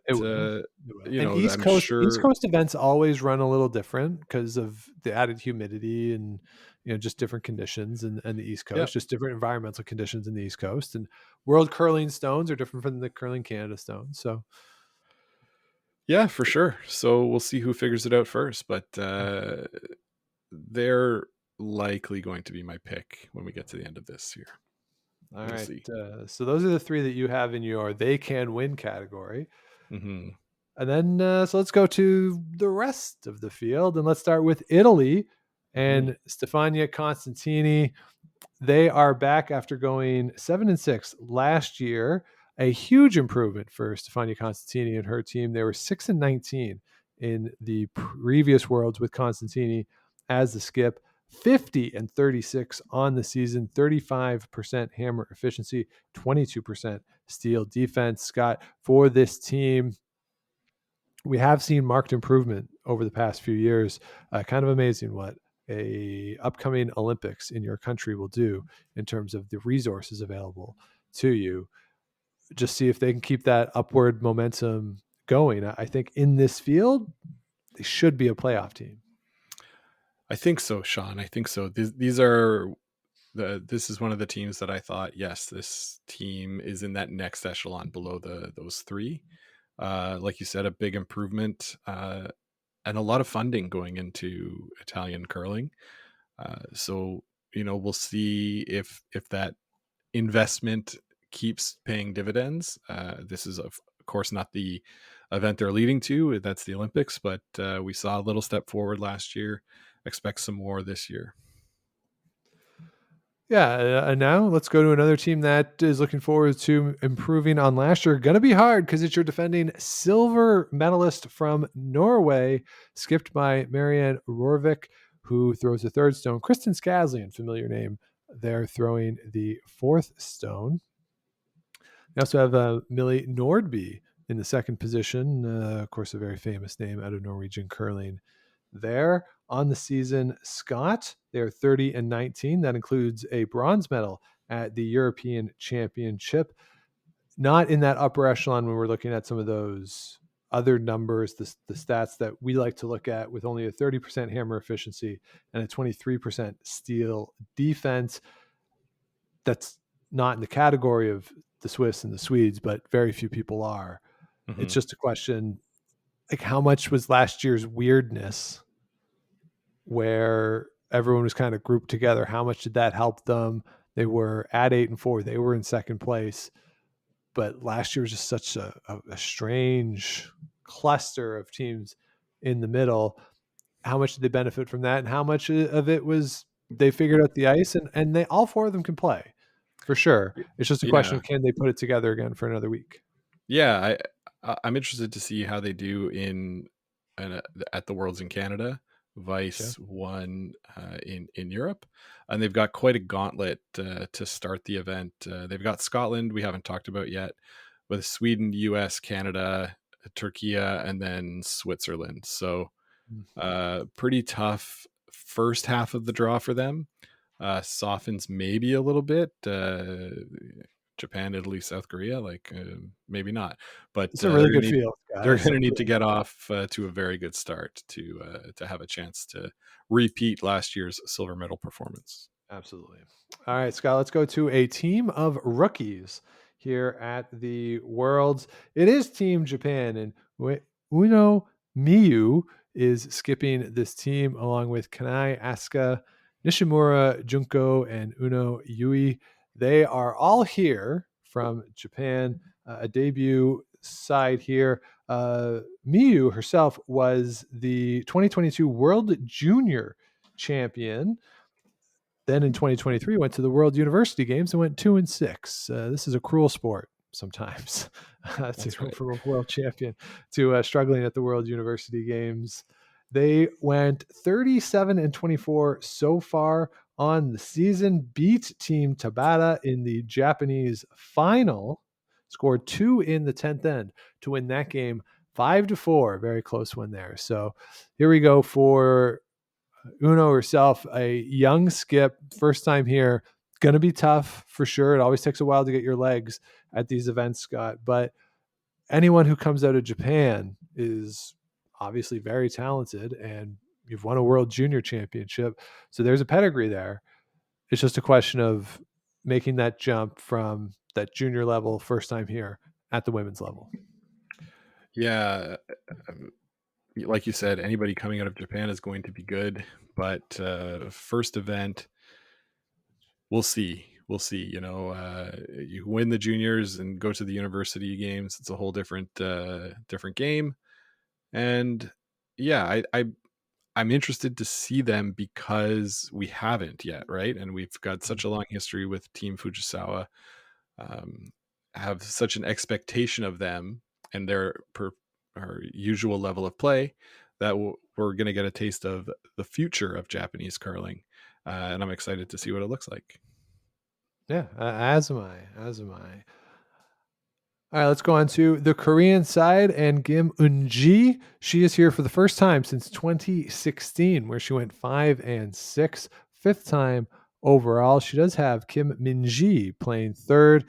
East Coast events always run a little different because of the added humidity and just different conditions, and the East Coast, just different environmental conditions in the East Coast. And World Curling stones are different from the Curling Canada stones. So. Yeah, for sure. So we'll see who figures it out first, but they're likely going to be my pick when we get to the end of this year. All right. So those are the 3 that you have in your they can win category. Mm-hmm. And then so let's go to the rest of the field, and let's start with Italy and Stefania Constantini. They are back after going 7-6 last year. A huge improvement for Stefania Constantini and her team. They were 6-19 in the previous Worlds with Constantini as the skip. 50-36 on the season. 35% hammer efficiency. 22% steel defense. Scott, for this team, we have seen marked improvement over the past few years. Kind of amazing what a upcoming Olympics in your country will do in terms of the resources available to you. Just see if they can keep that upward momentum going. I think in this field, they should be a playoff team. I think so, Sean. I think so. This is one of the teams that I thought, yes, this team is in that next echelon below those 3. Like you said, a big improvement and a lot of funding going into Italian curling. So we'll see if that investment keeps paying dividends. This is of course not the event they're leading to. That's the Olympics, but we saw a little step forward last year. Expect some more this year. Yeah, and now let's go to another team that is looking forward to improving on last year. Going to be hard because it's your defending silver medalist from Norway, skipped by Marianne Rorvik, who throws the third stone. Kristen Skazlian, familiar name, they're throwing the fourth stone. We also have Millie Nordby in the second position. Of course, a very famous name out of Norwegian curling there. On the season, Scott, they're 30-19. That includes a bronze medal at the European Championship. Not in that upper echelon when we're looking at some of those other numbers, the stats that we like to look at, with only a 30% hammer efficiency and a 23% steel defense. That's not in the category of the Swiss and the Swedes, but very few people are. Mm-hmm. It's just a question, like, how much was last year's weirdness where everyone was kind of grouped together? How much did that help them? They were at 8-4. They were in second place, but last year was just such a strange cluster of teams in the middle. How much did they benefit from that? And how much of it was they figured out the ice, and they, all four of them can play for sure. It's just a question of, can they put it together again for another week? Yeah. I'm interested to see how they do at the Worlds in Canada. Vice won in Europe, and they've got quite a gauntlet to start the event. They've got Scotland, we haven't talked about yet, with Sweden, US, Canada, Turkey, and then Switzerland. So pretty tough first half of the draw for them. Softens maybe a little bit. Japan, Italy, South Korea, maybe not, but it's a really good field. They're going to need to get off to a very good start to have a chance to repeat last year's silver medal performance. Absolutely. All right, Scott, let's go to a team of rookies here at the Worlds. It is Team Japan, and Uno Miyu is skipping this team along with Kanai Asuka, Nishimura Junko, and Uno Yui. They are all here from Japan, a debut side here. Miyu herself was the 2022 World Junior Champion. Then in 2023, went to the World University Games and went 2-6. This is a cruel sport sometimes to go from a world champion to struggling at the World University Games. They went 37-24 so far on the season, beat Team Tabata in the Japanese final, scored 2 in the 10th end to win that game 5-4. Very close one there. So here we go for Uno herself, a young skip, first time here. Going to be tough for sure. It always takes a while to get your legs at these events, Scott. But anyone who comes out of Japan is obviously very talented, and you've won a World Junior Championship. So there's a pedigree there. It's just a question of making that jump from that junior level, first time here, at the women's level. Yeah. Like you said, anybody coming out of Japan is going to be good, but first event, we'll see. You win the juniors and go to the university games. It's a whole different game. And yeah, I'm interested to see them because we haven't yet, right? And we've got such a long history with Team Fujisawa, have such an expectation of them and their our usual level of play that we're going to get a taste of the future of Japanese curling. And I'm excited to see what it looks like. Yeah, as am I. All right, let's go on to the Korean side and Kim Eun-ji. She is here for the first time since 2016, where she went 5-6, fifth time overall. She does have Kim Min-ji playing third,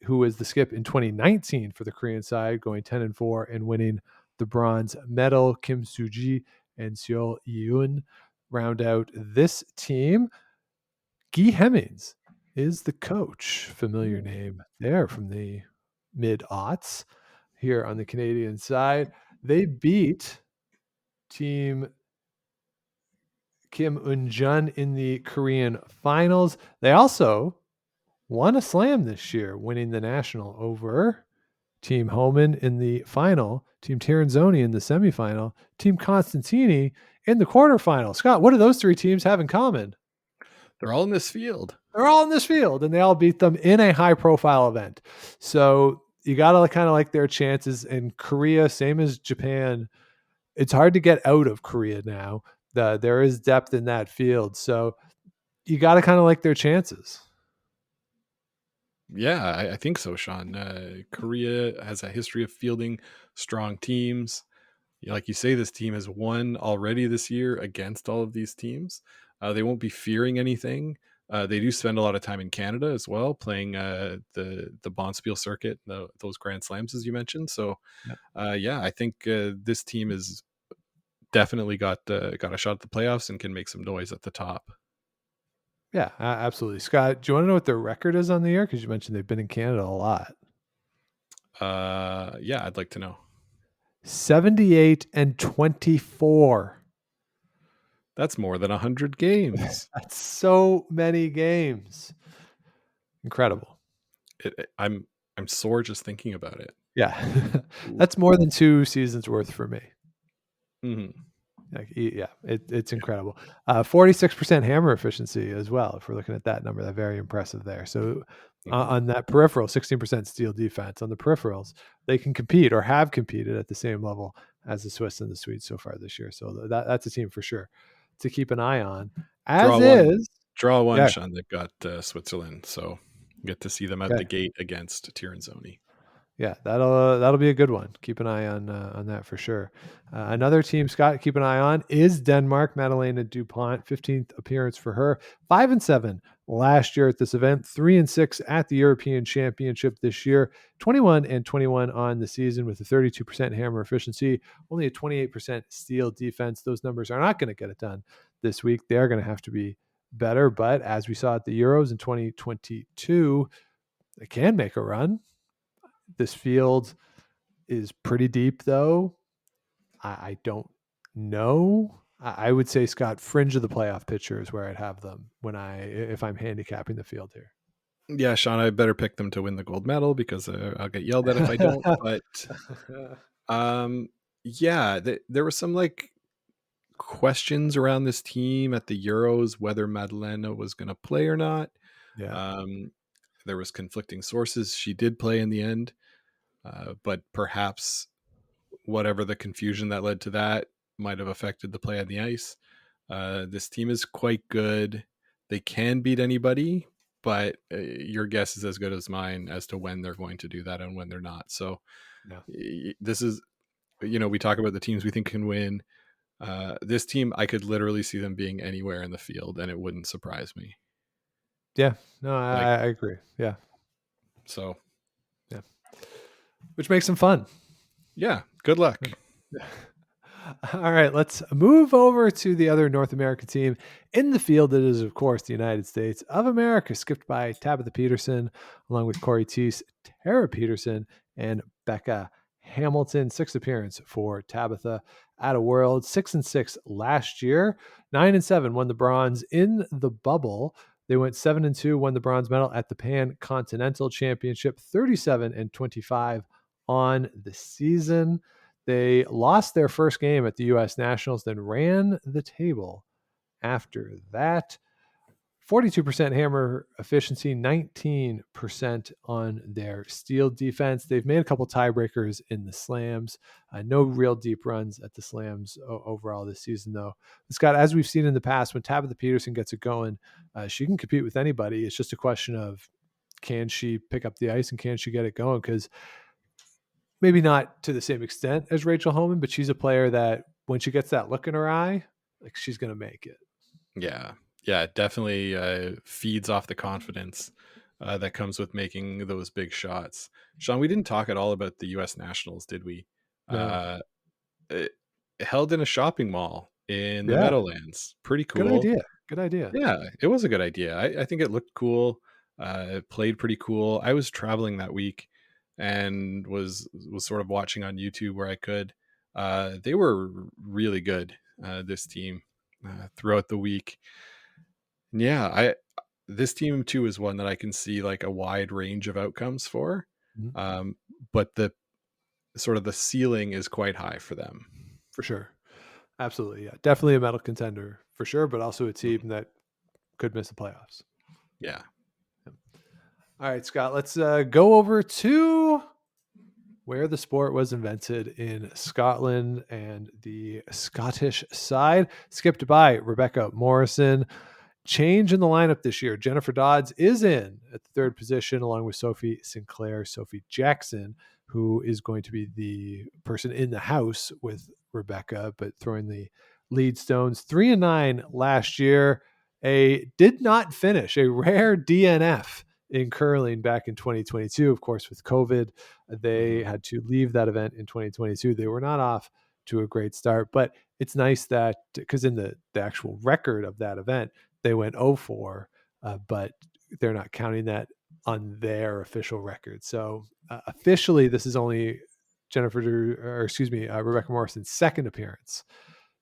who was the skip in 2019 for the Korean side, going 10-4 and winning the bronze medal. Kim Soo-ji and Seo Yoon round out this team. Guy Hemmings is the coach, familiar name there from the mid-aughts here on the Canadian side. They beat Team Kim Eun-jun in the Korean finals. They also won a slam this year, winning the national over Team Homan in the final, Team Tirinzoni in the semifinal, Team Constantini in the quarterfinal. Scott, what do those three teams have in common? They're all in this field. They're all in this field, and they all beat them in a high-profile event. So you got to kind of like their chances. In Korea, same as Japan, it's hard to get out of Korea now. There is depth in that field. So you got to kind of like their chances. Yeah, I think so, Sean. Korea has a history of fielding strong teams. Like you say, this team has won already this year against all of these teams. They won't be fearing anything. They do spend a lot of time in Canada as well, playing the Bonspiel circuit, those Grand Slams, as you mentioned. So, yeah, I think this team is definitely got a shot at the playoffs and can make some noise at the top. Yeah, absolutely. Scott, do you want to know what their record is on the year? Because you mentioned they've been in Canada a lot. Yeah, I'd like to know. 78-24. That's more than 100 games. That's so many games. Incredible. I'm sore just thinking about it. Yeah, that's more than 2 seasons worth for me. Mm-hmm. Yeah, it's incredible. 46% hammer efficiency as well. If we're looking at that number, that's very impressive there. So on that peripheral, 16% steal defense. On the peripherals, they can compete or have competed at the same level as the Swiss and the Swedes so far this year. So that's a team for sure to keep an eye on. Draw one, Sean. They've got Switzerland, so you get to see them at the gate against Tirinzoni. Yeah, that'll be a good one. Keep an eye on that for sure. Another team, Scott, keep an eye on is Denmark. Madeleine Dupont, 15th appearance for her, 5-7 last year at this event, 3-6 at the European Championship this year, 21-21 on the season with a 32% hammer efficiency, only a 28% steal defense. Those numbers are not going to get it done this week. They are going to have to be better, but as we saw at the Euros in 2022, they can make a run. This field is pretty deep, though. I don't know. I would say, Scott, fringe of the playoff picture is where I'd have them if I'm handicapping the field here. Yeah, Sean, I better pick them to win the gold medal because I'll get yelled at if I don't. But yeah, there were some like questions around this team at the Euros whether Madeleine was going to play or not. Yeah. There was conflicting sources. She did play in the end, but perhaps whatever the confusion that led to that might have affected the play on the ice. This team is quite good. They can beat anybody, but your guess is as good as mine as to when they're going to do that and when they're not. So this is, we talk about the teams we think can win. This team, I could literally see them being anywhere in the field and it wouldn't surprise me. Yeah, no, I agree. Yeah. So, yeah. Which makes them fun. Yeah. Good luck. All right, let's move over to the other North American team in the field. That is, of course, the United States of America, skipped by Tabitha Peterson, along with Corey Teese, Tara Peterson, and Becca Hamilton. 6th appearance for Tabitha at a World, 6-6 last year, 9-7 won the bronze in the bubble. They went 7-2, won the bronze medal at the Pan Continental Championship, 37-25 on the season. They lost their first game at the U.S. Nationals, then ran the table after that. 42% hammer efficiency, 19% on their steal defense. They've made a couple tiebreakers in the slams. No real deep runs at the slams overall this season, though. Scott, as we've seen in the past, when Tabitha Peterson gets it going, she can compete with anybody. It's just a question of, can she pick up the ice and can she get it going? Because maybe not to the same extent as Rachel Homan, but she's a player that when she gets that look in her eye, like she's going to make it. Yeah. Yeah, it definitely feeds off the confidence that comes with making those big shots. Sean, we didn't talk at all about the U.S. Nationals, did we? No. It held in a shopping mall in the Meadowlands. Pretty cool. Good idea. Yeah, it was a good idea. I think it looked cool. It played pretty cool. I was traveling that week and was sort of watching on YouTube where I could. They were really good, this team, throughout the week. And yeah, this team too is one that I can see like a wide range of outcomes for. Mhm. But the sort of the ceiling is quite high for them. For sure. Absolutely. Yeah. Definitely a medal contender for sure, but also a team Mhm. that could miss the playoffs. Yeah. All right, Scott, let's go over to where the sport was invented in Scotland and the Scottish side. Skipped by Rebecca Morrison. Change in the lineup this year. Jennifer Dodds is in at the third position, along with Sophie Sinclair, Sophie Jackson, who is going to be the person in the house with Rebecca, but throwing the lead stones. 3-9 last year. Did not finish, a rare DNF in curling back in 2022. Of course, with COVID, they Mhm. had to leave that event in 2022. They were not off to a great start, but it's nice that because in the actual record of that event, they went 0-4, but they're not counting that on their official record. So officially, this is only Rebecca Morrison's second appearance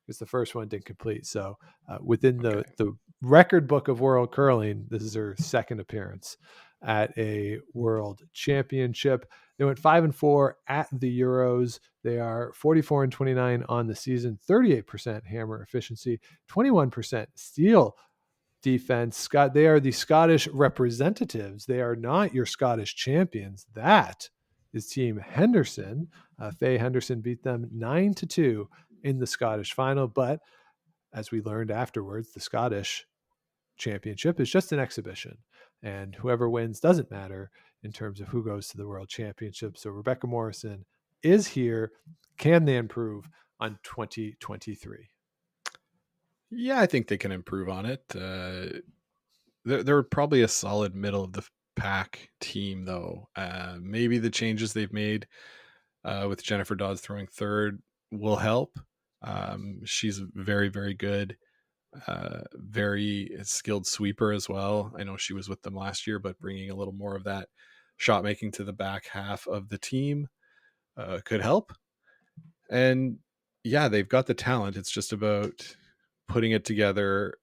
because the first one didn't complete. So within Okay. the record book of world curling, this is her second appearance at a world championship. They went 5-4 at the Euros. They are 44-29 on the season, 38% hammer efficiency, 21% steel defense. Scott, they are the Scottish representatives. They are not your Scottish champions. That is Team Henderson. Faye Henderson beat them 9-2 in the Scottish final. But as we learned afterwards, the Scottish championship is just an exhibition, and whoever wins doesn't matter in terms of who goes to the world championship. So Rebecca Morrison is here. Can they improve on 2023? Yeah, I think they can improve on it. They're probably a solid middle of the pack team, though. Maybe the changes they've made with Jennifer Dodds throwing third will help. She's very, very good. Very skilled sweeper as well. I know she was with them last year, but bringing a little more of that shot making to the back half of the team could help. And yeah, they've got the talent. It's just about putting it together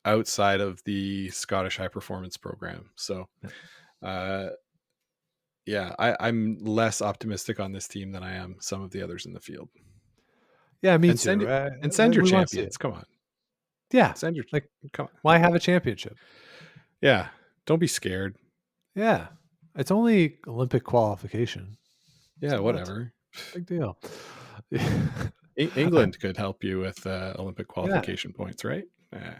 outside of the Scottish high performance program. So, uh, yeah, I'm less optimistic on this team than I am some of the others in the field. Yeah, me And send too. it and send your We want to see it. champions. Come on, Yeah, send your like come on. why have a championship? Yeah, don't be scared. Yeah, it's only Olympic qualification. Yeah, So what? whatever. Big deal. England could help you with Olympic Yeah, qualification points, right?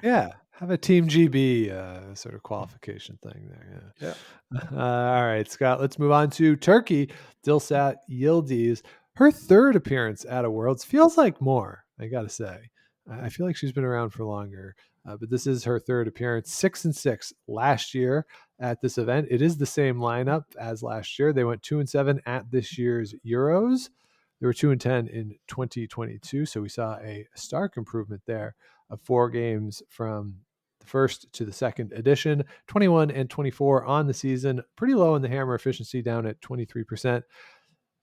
yeah. Have a Team GB sort of qualification thing there. Yeah. Yeah. All right, Scott. Let's move on to Turkey. Dilsat Yildiz, her third appearance at a Worlds feels like more. I got to say, I feel like she's been around for longer, but this is her third appearance. 6-6 last year at this event. It is the same lineup as last year. They went 2-7 at this year's Euros. They were 2-10 in 2022, so we saw a stark improvement there of 4 games from the first to the second edition. 21 and 24 on the season, pretty low in the hammer efficiency, down at 23%.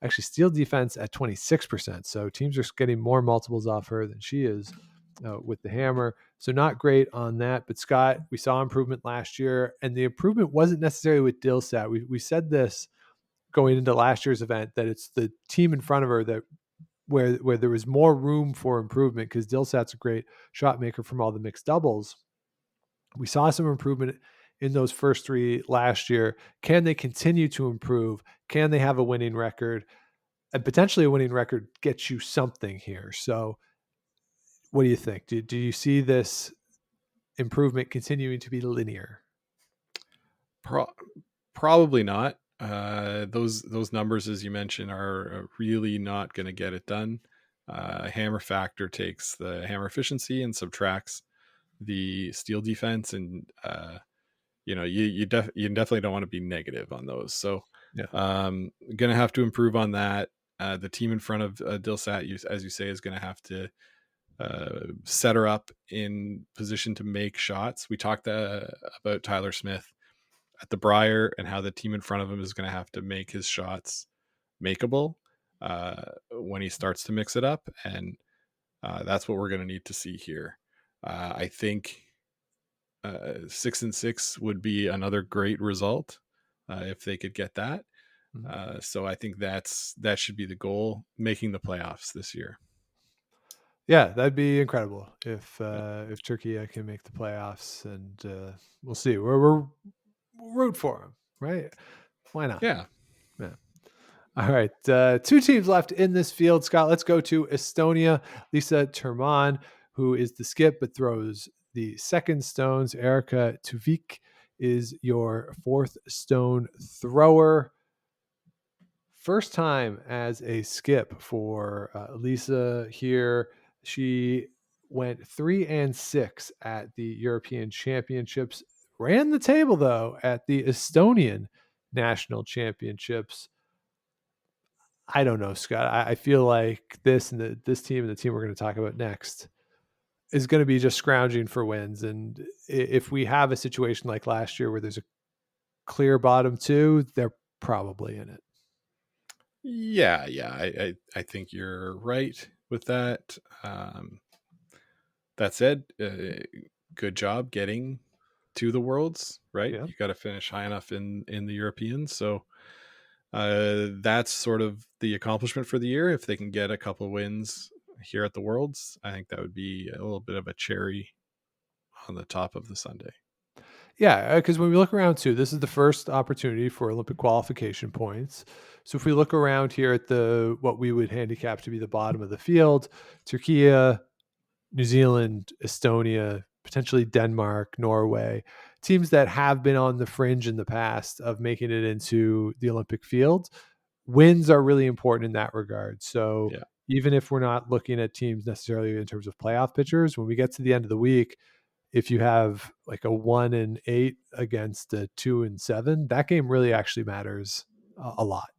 Actually, steel defense at 26%. So teams are getting more multiples off her than she is with the hammer. So not great on that. But Scott, we saw improvement last year, and the improvement wasn't necessarily with Dilsat. We said this going into last year's event, that it's the team in front of her that where there was more room for improvement, because Dilsat's a great shot maker from all the mixed doubles. We saw some improvement in those first 3 last year. Can they continue to improve? Can they have a winning record? And potentially a winning record gets you something here. So what do you think? Do you see this improvement continuing to be linear? Probably not. Those numbers, as you mentioned, are really not going to get it done. Hammer factor takes the hammer efficiency and subtracts the steel defense, and you definitely don't want to be negative on those. So, Yeah. Gonna have to improve on that. The team in front of Dilsat, as you say, is going to have to set her up in position to make shots. We talked about Tyler Smith at the Brier and how the team in front of him is going to have to make his shots makeable. when he starts to mix it up, and that's what we're going to need to see here. I think 6-6 would be another great result if they could get that. So I think that should be the goal, making the playoffs this year. Yeah, that'd be incredible if Turkey can make the playoffs, and we'll see. We'll root for them, right? Why not? Yeah. All right, 2 teams left in this field, Scott. Let's go to Estonia. Lisa Terman, who is the skip but throws the second stones. Erika Tuvik is your 4th stone thrower. First time as a skip for Lisa here. She went 3-6 at the European Championships. Ran the table, though, at the Estonian National Championships. I don't know, Scott. I feel like this team and the team we're going to talk about next is going to be just scrounging for wins. And if we have a situation like last year where there's a clear bottom 2, they're probably in it. Yeah. I think you're right with that. That said, good job getting to the Worlds, right? Yeah. You got to finish high enough in the Europeans. So that's sort of the accomplishment for the year. If they can get a couple of wins here at the Worlds, I think that would be a little bit of a cherry on the top of the sundae. Yeah, because when we look around too, this is the first opportunity for Olympic qualification points. So if we look around here at what we would handicap to be the bottom of the field, Turkey, New Zealand, Estonia, potentially Denmark, Norway, teams that have been on the fringe in the past of making it into the Olympic field. Wins are really important in that regard. So even if we're not looking at teams necessarily in terms of playoff pitchers, when we get to the end of the week, if you have like a 1-8 against a 2-7, that game really actually matters a lot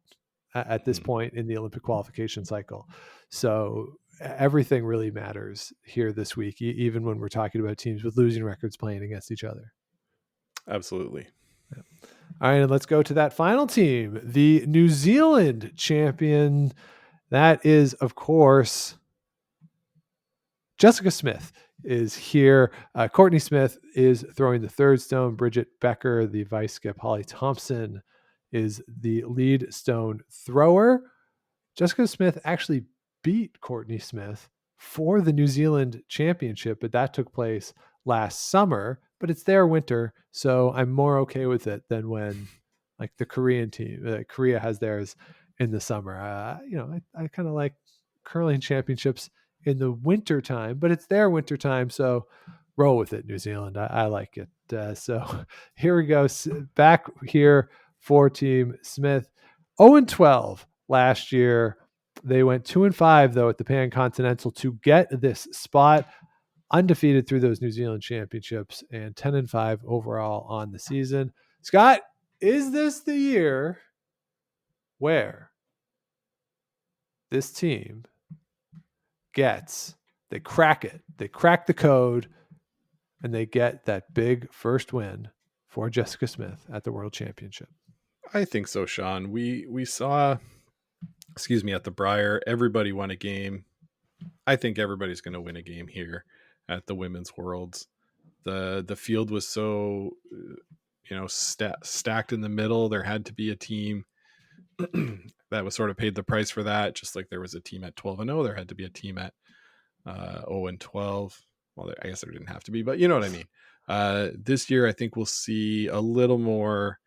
at this point in the Olympic qualification cycle. So everything really matters here this week, even when we're talking about teams with losing records playing against each other. Absolutely. Yeah. All right, and let's go to that final team, the New Zealand champion. That is, of course, Jessica Smith is here. Courtney Smith is throwing the 3rd stone. Bridget Becker, the vice skip. Holly Thompson is the lead stone thrower. Jessica Smith actually beat Courtney Smith for the New Zealand championship, but that took place last summer, but it's their winter. So I'm more okay with it than when like the Korean team, Korea has theirs in the summer. I kind of like curling championships in the winter time, but it's their winter time. So roll with it, New Zealand. I like it. So here we go. Back here for Team Smith. 0-12 last year. They went 2-5 though at the Pan Continental to get this spot. Undefeated through those New Zealand championships, and 10-5 overall on the season. Scott, is this the year where this team they crack the code, and they get that big first win for Jessica Smith at the World Championship? I think so, Sean. We saw, at the Brier, everybody won a game. I think everybody's going to win a game here at the Women's Worlds. The field was so stacked in the middle. There had to be a team that was sort of paid the price for that. Just like there was a team at 12-0, there had to be a team at 0-12. Well, I guess there didn't have to be, but you know what I mean. This year, I think we'll see a little more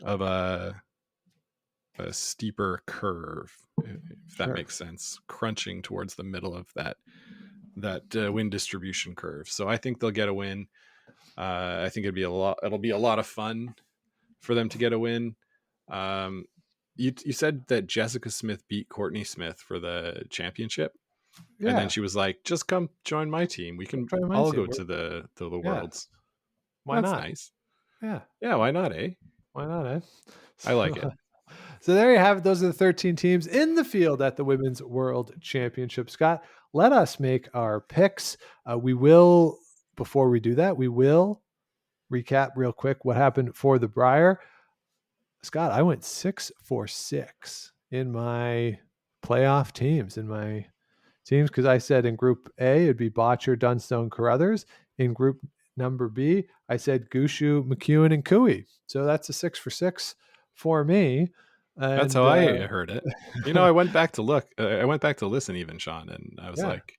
of a steeper curve, if that makes sense, crunching towards the middle of that win distribution curve. So I think they'll get a win. I think it'll be a lot of fun for them to get a win. You said that Jessica Smith beat Courtney Smith for the championship. Yeah. And then she was like, just come join my team. We can all go to the Worlds. Why That's not? Nice. Yeah. Yeah. Why not, eh? Why not, eh? I like it. So there you have it. Those are the 13 teams in the field at the Women's World Championship. Scott, let us make our picks. Before we do that, we will recap real quick what happened for the Brier. Scott, I went 6 for 6 in my playoff teams in my teams, because I said in Group A it'd be Botcher, Dunstone, Carruthers. In Group number B, I said Gushue, McEwen, and Cooey. So that's a 6 for 6 for me. And, that's how I heard it. I went back to look. I went back to listen, even, Sean, and I was like,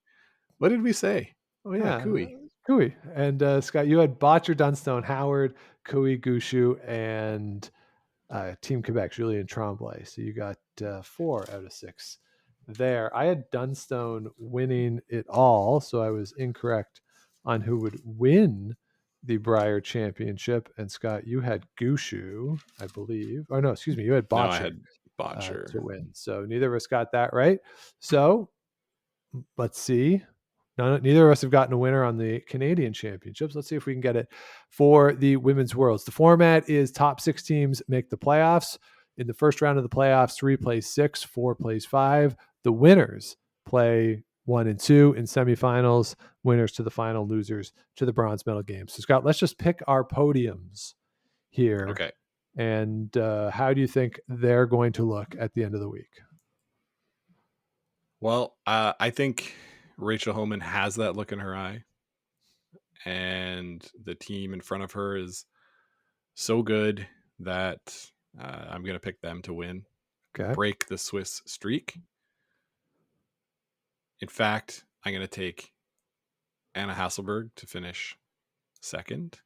"What did we say?" Oh yeah, Cooey. Cooey. And Scott, you had Botcher, Dunstone, Howard, Cooey, Gushue, and Team Quebec, Julien Tremblay. So you got 4 out of 6 there. I had Dunstone winning it all, so I was incorrect on who would win the Brier Championship. And Scott, you had Gushue, I believe. Oh no, excuse me, you had Botcher. No, I had Botcher to win. So neither of us got that right. So let's see. Neither of us have gotten a winner on the Canadian Championships. Let's see if we can get it for the Women's Worlds. The format is top 6 teams make the playoffs. In the first round of the playoffs, 3 plays 6, 4 plays 5. The winners play 1 and 2 in semifinals. Winners to the final, losers to the bronze medal game. So Scott, let's just pick our podiums here. Okay. And how do you think they're going to look at the end of the week? Well, I think Rachel Homan has that look in her eye, and the team in front of her is so good that I'm going to pick them to win, break the Swiss streak. In fact, I'm going to take Anna Hasselberg to finish second.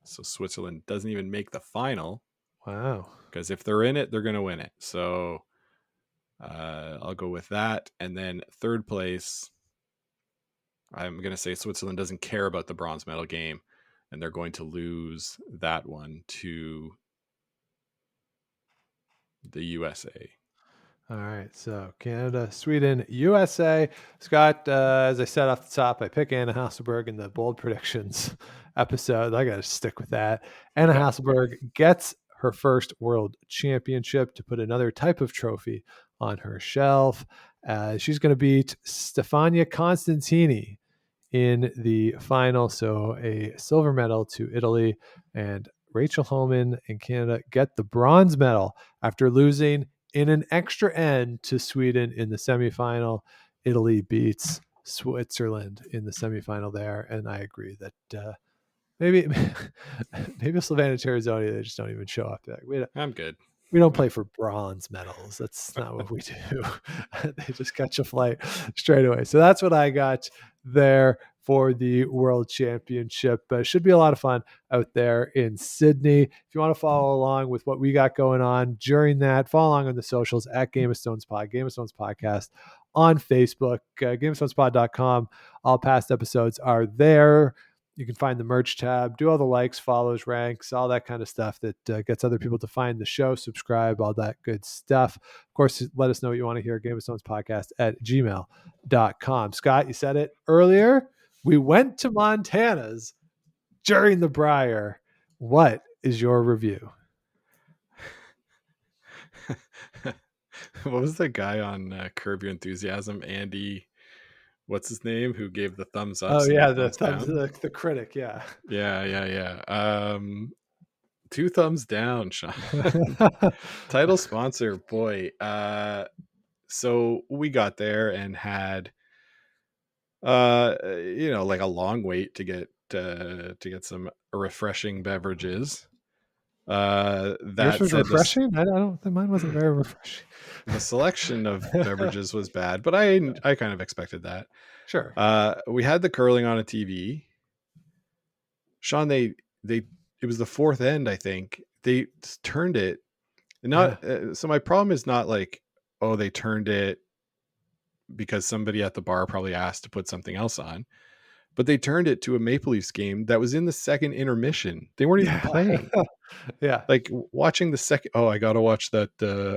So Switzerland doesn't even make the final. Wow. Because if they're in it, they're going to win it. So I'll go with that. And then third place, I'm going to say Switzerland doesn't care about the bronze medal game, and they're going to lose that one to the USA. All right, so Canada, Sweden, USA. Scott, as I said off the top, I pick Anna Hasselberg in the bold predictions episode. I got to stick with that. Anna Hasselberg gets her first world championship to put another type of trophy on her shelf. She's going to beat Stefania Constantini in the final, so a silver medal to Italy. And Rachel Homan and Canada get the bronze medal after losing in an extra end to Sweden in the semifinal. Italy beats Switzerland in the semifinal there, and I agree that maybe Silvana Tirinzoni, they just don't even show up. I'm good. We don't play for bronze medals. That's not what we do. They just catch a flight straight away. So that's what I got there for the World Championship. Should be a lot of fun out there in Sydney. If you want to follow along with what we got going on during that, follow along on the socials at Game of Stones Pod, Game of Stones Podcast on Facebook, GameOfStonesPod.com. All past episodes are there. You can find the merch tab, do all the likes, follows, ranks, all that kind of stuff that gets other people to find the show, subscribe, all that good stuff. Of course, let us know what you want to hear, Game of Stones Podcast at gmail.com. Scott, you said it earlier. We went to Montana's during the Brier. What is your review? What was the guy on Curb Your Enthusiasm? Andy, what's his name? Who gave the thumbs up? Oh yeah, the critic. Yeah. Yeah. 2 thumbs down, Sean. Title sponsor, boy. So we got there and had, like a long wait to get some refreshing beverages. That was refreshing. I don't think mine wasn't very refreshing. The selection of beverages was bad, but I kind of expected that. Sure. We had the curling on a TV. Sean, it was the 4th end, I think. They turned it. So my problem is not like, oh, they turned it because somebody at the bar probably asked to put something else on. But they turned it to a Maple Leafs game that was in the second intermission. They weren't even playing. Yeah. Like watching the second. Oh, I got to watch that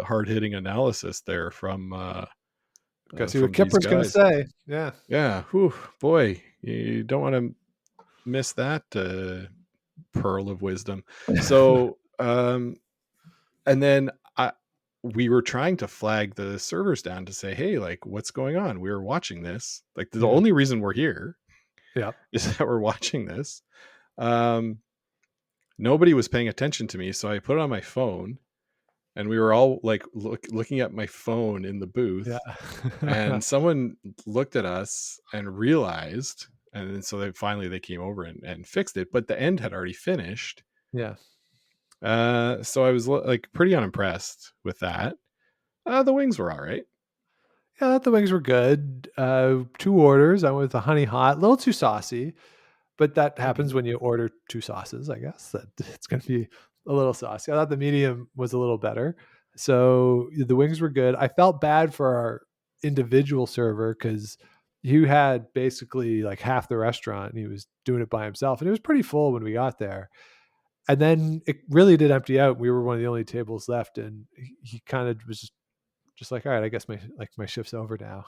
hard-hitting analysis there from see what Kipper's going to say. Yeah. Yeah. Whew, boy, you don't want to miss that pearl of wisdom. So, and then we were trying to flag the servers down to say, hey, like, what's going on? We were watching this. Like, the only reason we're here is that we're watching this. Nobody was paying attention to me. So I put it on my phone and we were all like looking at my phone in the booth. Yeah. And someone looked at us and realized, and then so they came over and fixed it, but the end had already finished. Yeah. So I was like pretty unimpressed with that. The wings were all right. Yeah, I thought the wings were good. 2 orders. I went with the honey hot, a little too saucy, but that happens when you order 2 sauces, I guess. That it's going to be a little saucy. I thought the medium was a little better. So the wings were good. I felt bad for our individual server because he had basically like half the restaurant and he was doing it by himself. And it was pretty full when we got there. And then it really did empty out. We were one of the only tables left. And he kind of was just like, all right, I guess my shift's over now,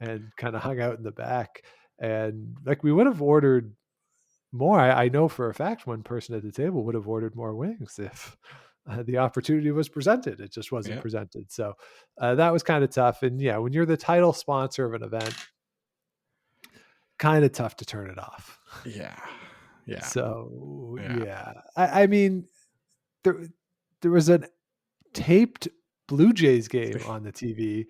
and kind of hung out in the back. And like we would have ordered more. I know for a fact one person at the table would have ordered more wings if the opportunity was presented. It just wasn't presented. So that was kind of tough. And yeah, when you're the title sponsor of an event, kind of tough to turn it off. Yeah. So yeah. I mean, there was a taped Blue Jays game on the TV,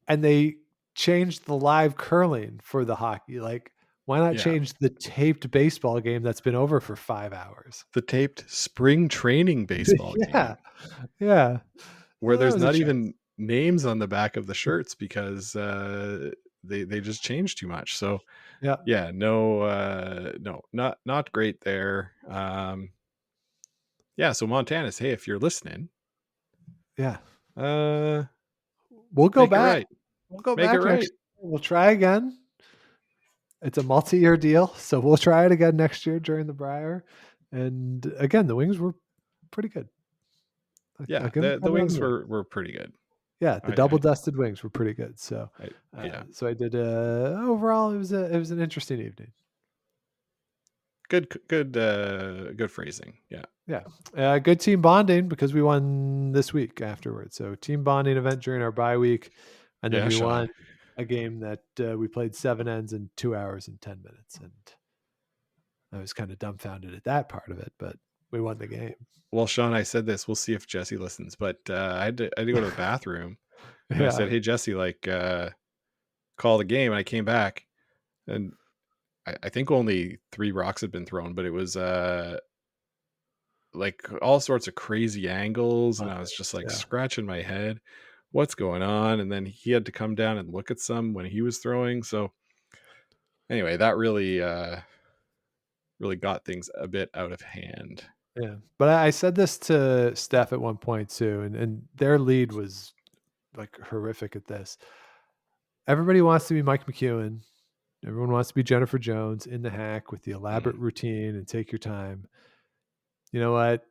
and they changed the live curling for the hockey. Like, why not change the taped baseball game that's been over for 5 hours? The taped spring training baseball game. Yeah. Where there's not even names on the back of the shirts because they just changed too much. So not great there. So Montana's, hey, if you're listening, we'll go back. We'll go back next year. We'll try again. It's a multi-year deal, so we'll try it again next year during the Brier. And again, the wings were pretty good. The wings were pretty good. Yeah, the double dusted wings were pretty good. So so I did. Overall, it was an interesting evening. Good phrasing. Yeah. Good team bonding because we won this week afterwards. So team bonding event during our bye week, and then we won a game that we played 7 ends in 2 hours and 10 minutes, and I was kind of dumbfounded at that part of it, but we won the game. Well, Sean, I said this. We'll see if Jesse listens, but I had to go to the bathroom. And I said, "Hey, Jesse, call the game." And I came back, and I think only 3 rocks had been thrown, but it was like all sorts of crazy angles, and I was just scratching my head. What's going on? And then he had to come down and look at some when he was throwing. So anyway, that really got things a bit out of hand. Yeah. But I said this to Steph at one point too, and their lead was like horrific at this. Everybody wants to be Mike McEwen. Everyone wants to be Jennifer Jones in the hack with the elaborate routine and take your time. You know what?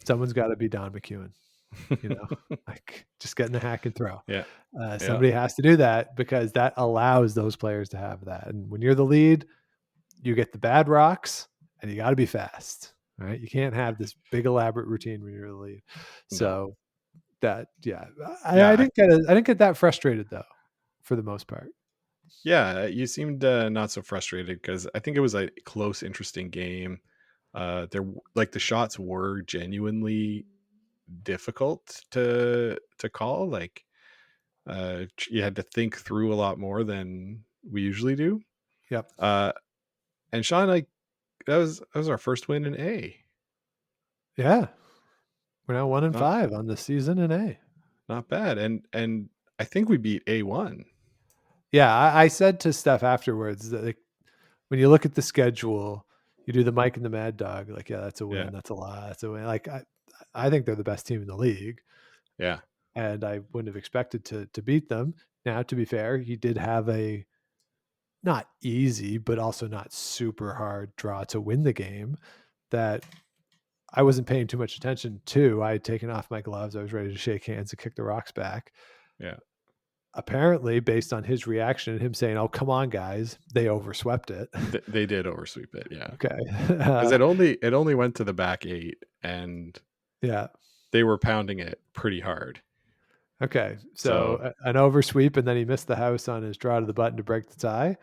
Someone's got to be Don McEwen. Like just get in the hack and throw. Somebody has to do that because that allows those players to have that. And when you're the lead, you get the bad rocks and you got to be fast, right? You can't have this big elaborate routine when you're the lead. So I didn't get that frustrated though, for the most part. Yeah, you seemed not so frustrated because I think it was a close, interesting game. The shots were genuinely difficult to call. Like you had to think through a lot more than we usually do. Yep. And Sean, that was our first win in A. Yeah, we're now 1-5 on the season in A. Not bad, and I think we beat A1. Yeah, I said to Steph afterwards that when you look at the schedule, you do the Mike and the Mad Dog. Like, that's a win. Yeah. That's a lot. That's a win. Like, I think they're the best team in the league. Yeah. And I wouldn't have expected to beat them. Now, to be fair, he did have a not easy, but also not super hard draw to win the game that I wasn't paying too much attention to. I had taken off my gloves. I was ready to shake hands and kick the rocks back. Yeah. Apparently, based on his reaction and him saying, "Oh, come on, guys," they overswept it. They did oversweep it, yeah. Okay, because it only went to the back 8, and they were pounding it pretty hard. Okay, so an oversweep, and then he missed the house on his draw to the button to break the tie,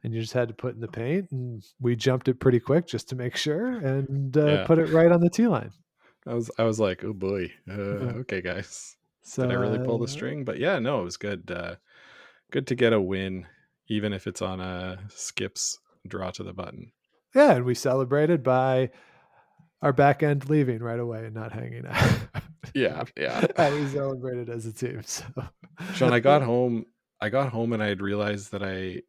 and you just had to put in the paint, and we jumped it pretty quick just to make sure and put it right on the tee line. I was like, oh boy, okay, guys. So, did I really pull the string? But yeah, no, it was good. Good to get a win, even if it's on a skips draw to the button. Yeah, and we celebrated by our back end leaving right away and not hanging out. Yeah. We celebrated as a team. So, Sean, I got home and I had realized that I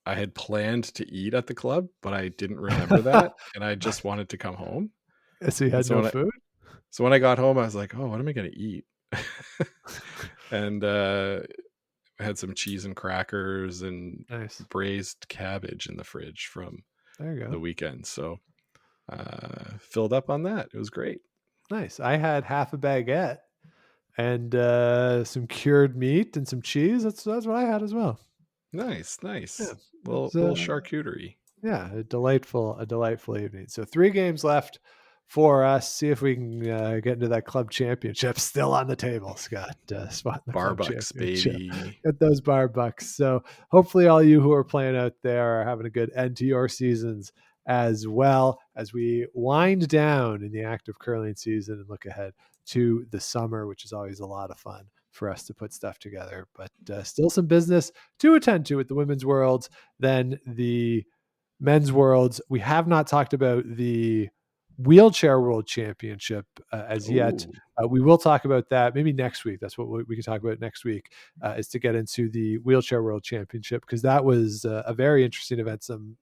had planned to eat at the club, but I didn't remember that, and I just wanted to come home. So you had no food? So when I got home, I was like, oh, what am I going to eat? And I had some cheese and crackers and braised cabbage in the fridge from the weekend. So filled up on that. It was great. Nice. I had half a baguette and some cured meat and some cheese. That's what I had as well. Nice. Yeah. Little charcuterie. Yeah, a delightful evening. So 3 games left for us. See if we can get into that club championship. Still on the table, Scott. Spot in the bar club bucks, baby. Get those bar bucks. So hopefully all you who are playing out there are having a good end to your seasons as well as we wind down in the active curling season and look ahead to the summer, which is always a lot of fun for us to put stuff together. But still some business to attend to with the women's worlds, then the men's worlds. We have not talked about the wheelchair world championship as yet. We will talk about that maybe next week. That's what we can talk about next week, is to get into the wheelchair world championship, because that was a very interesting event. Some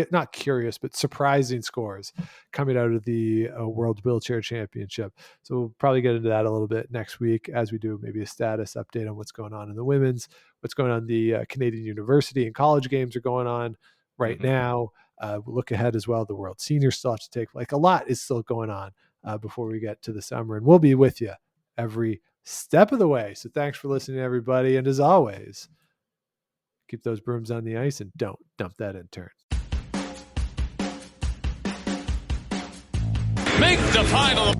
not curious, but surprising scores coming out of the World Wheelchair Championship. So we'll probably get into that a little bit next week as we do maybe a status update on what's going on in the women's, what's going on. The Canadian University and college games are going on right now. We'll look ahead as well. The World Seniors still have to take, a lot is still going on before we get to the summer, and we'll be with you every step of the way. So thanks for listening, everybody. And as always, keep those brooms on the ice and don't dump that intern. Make the final.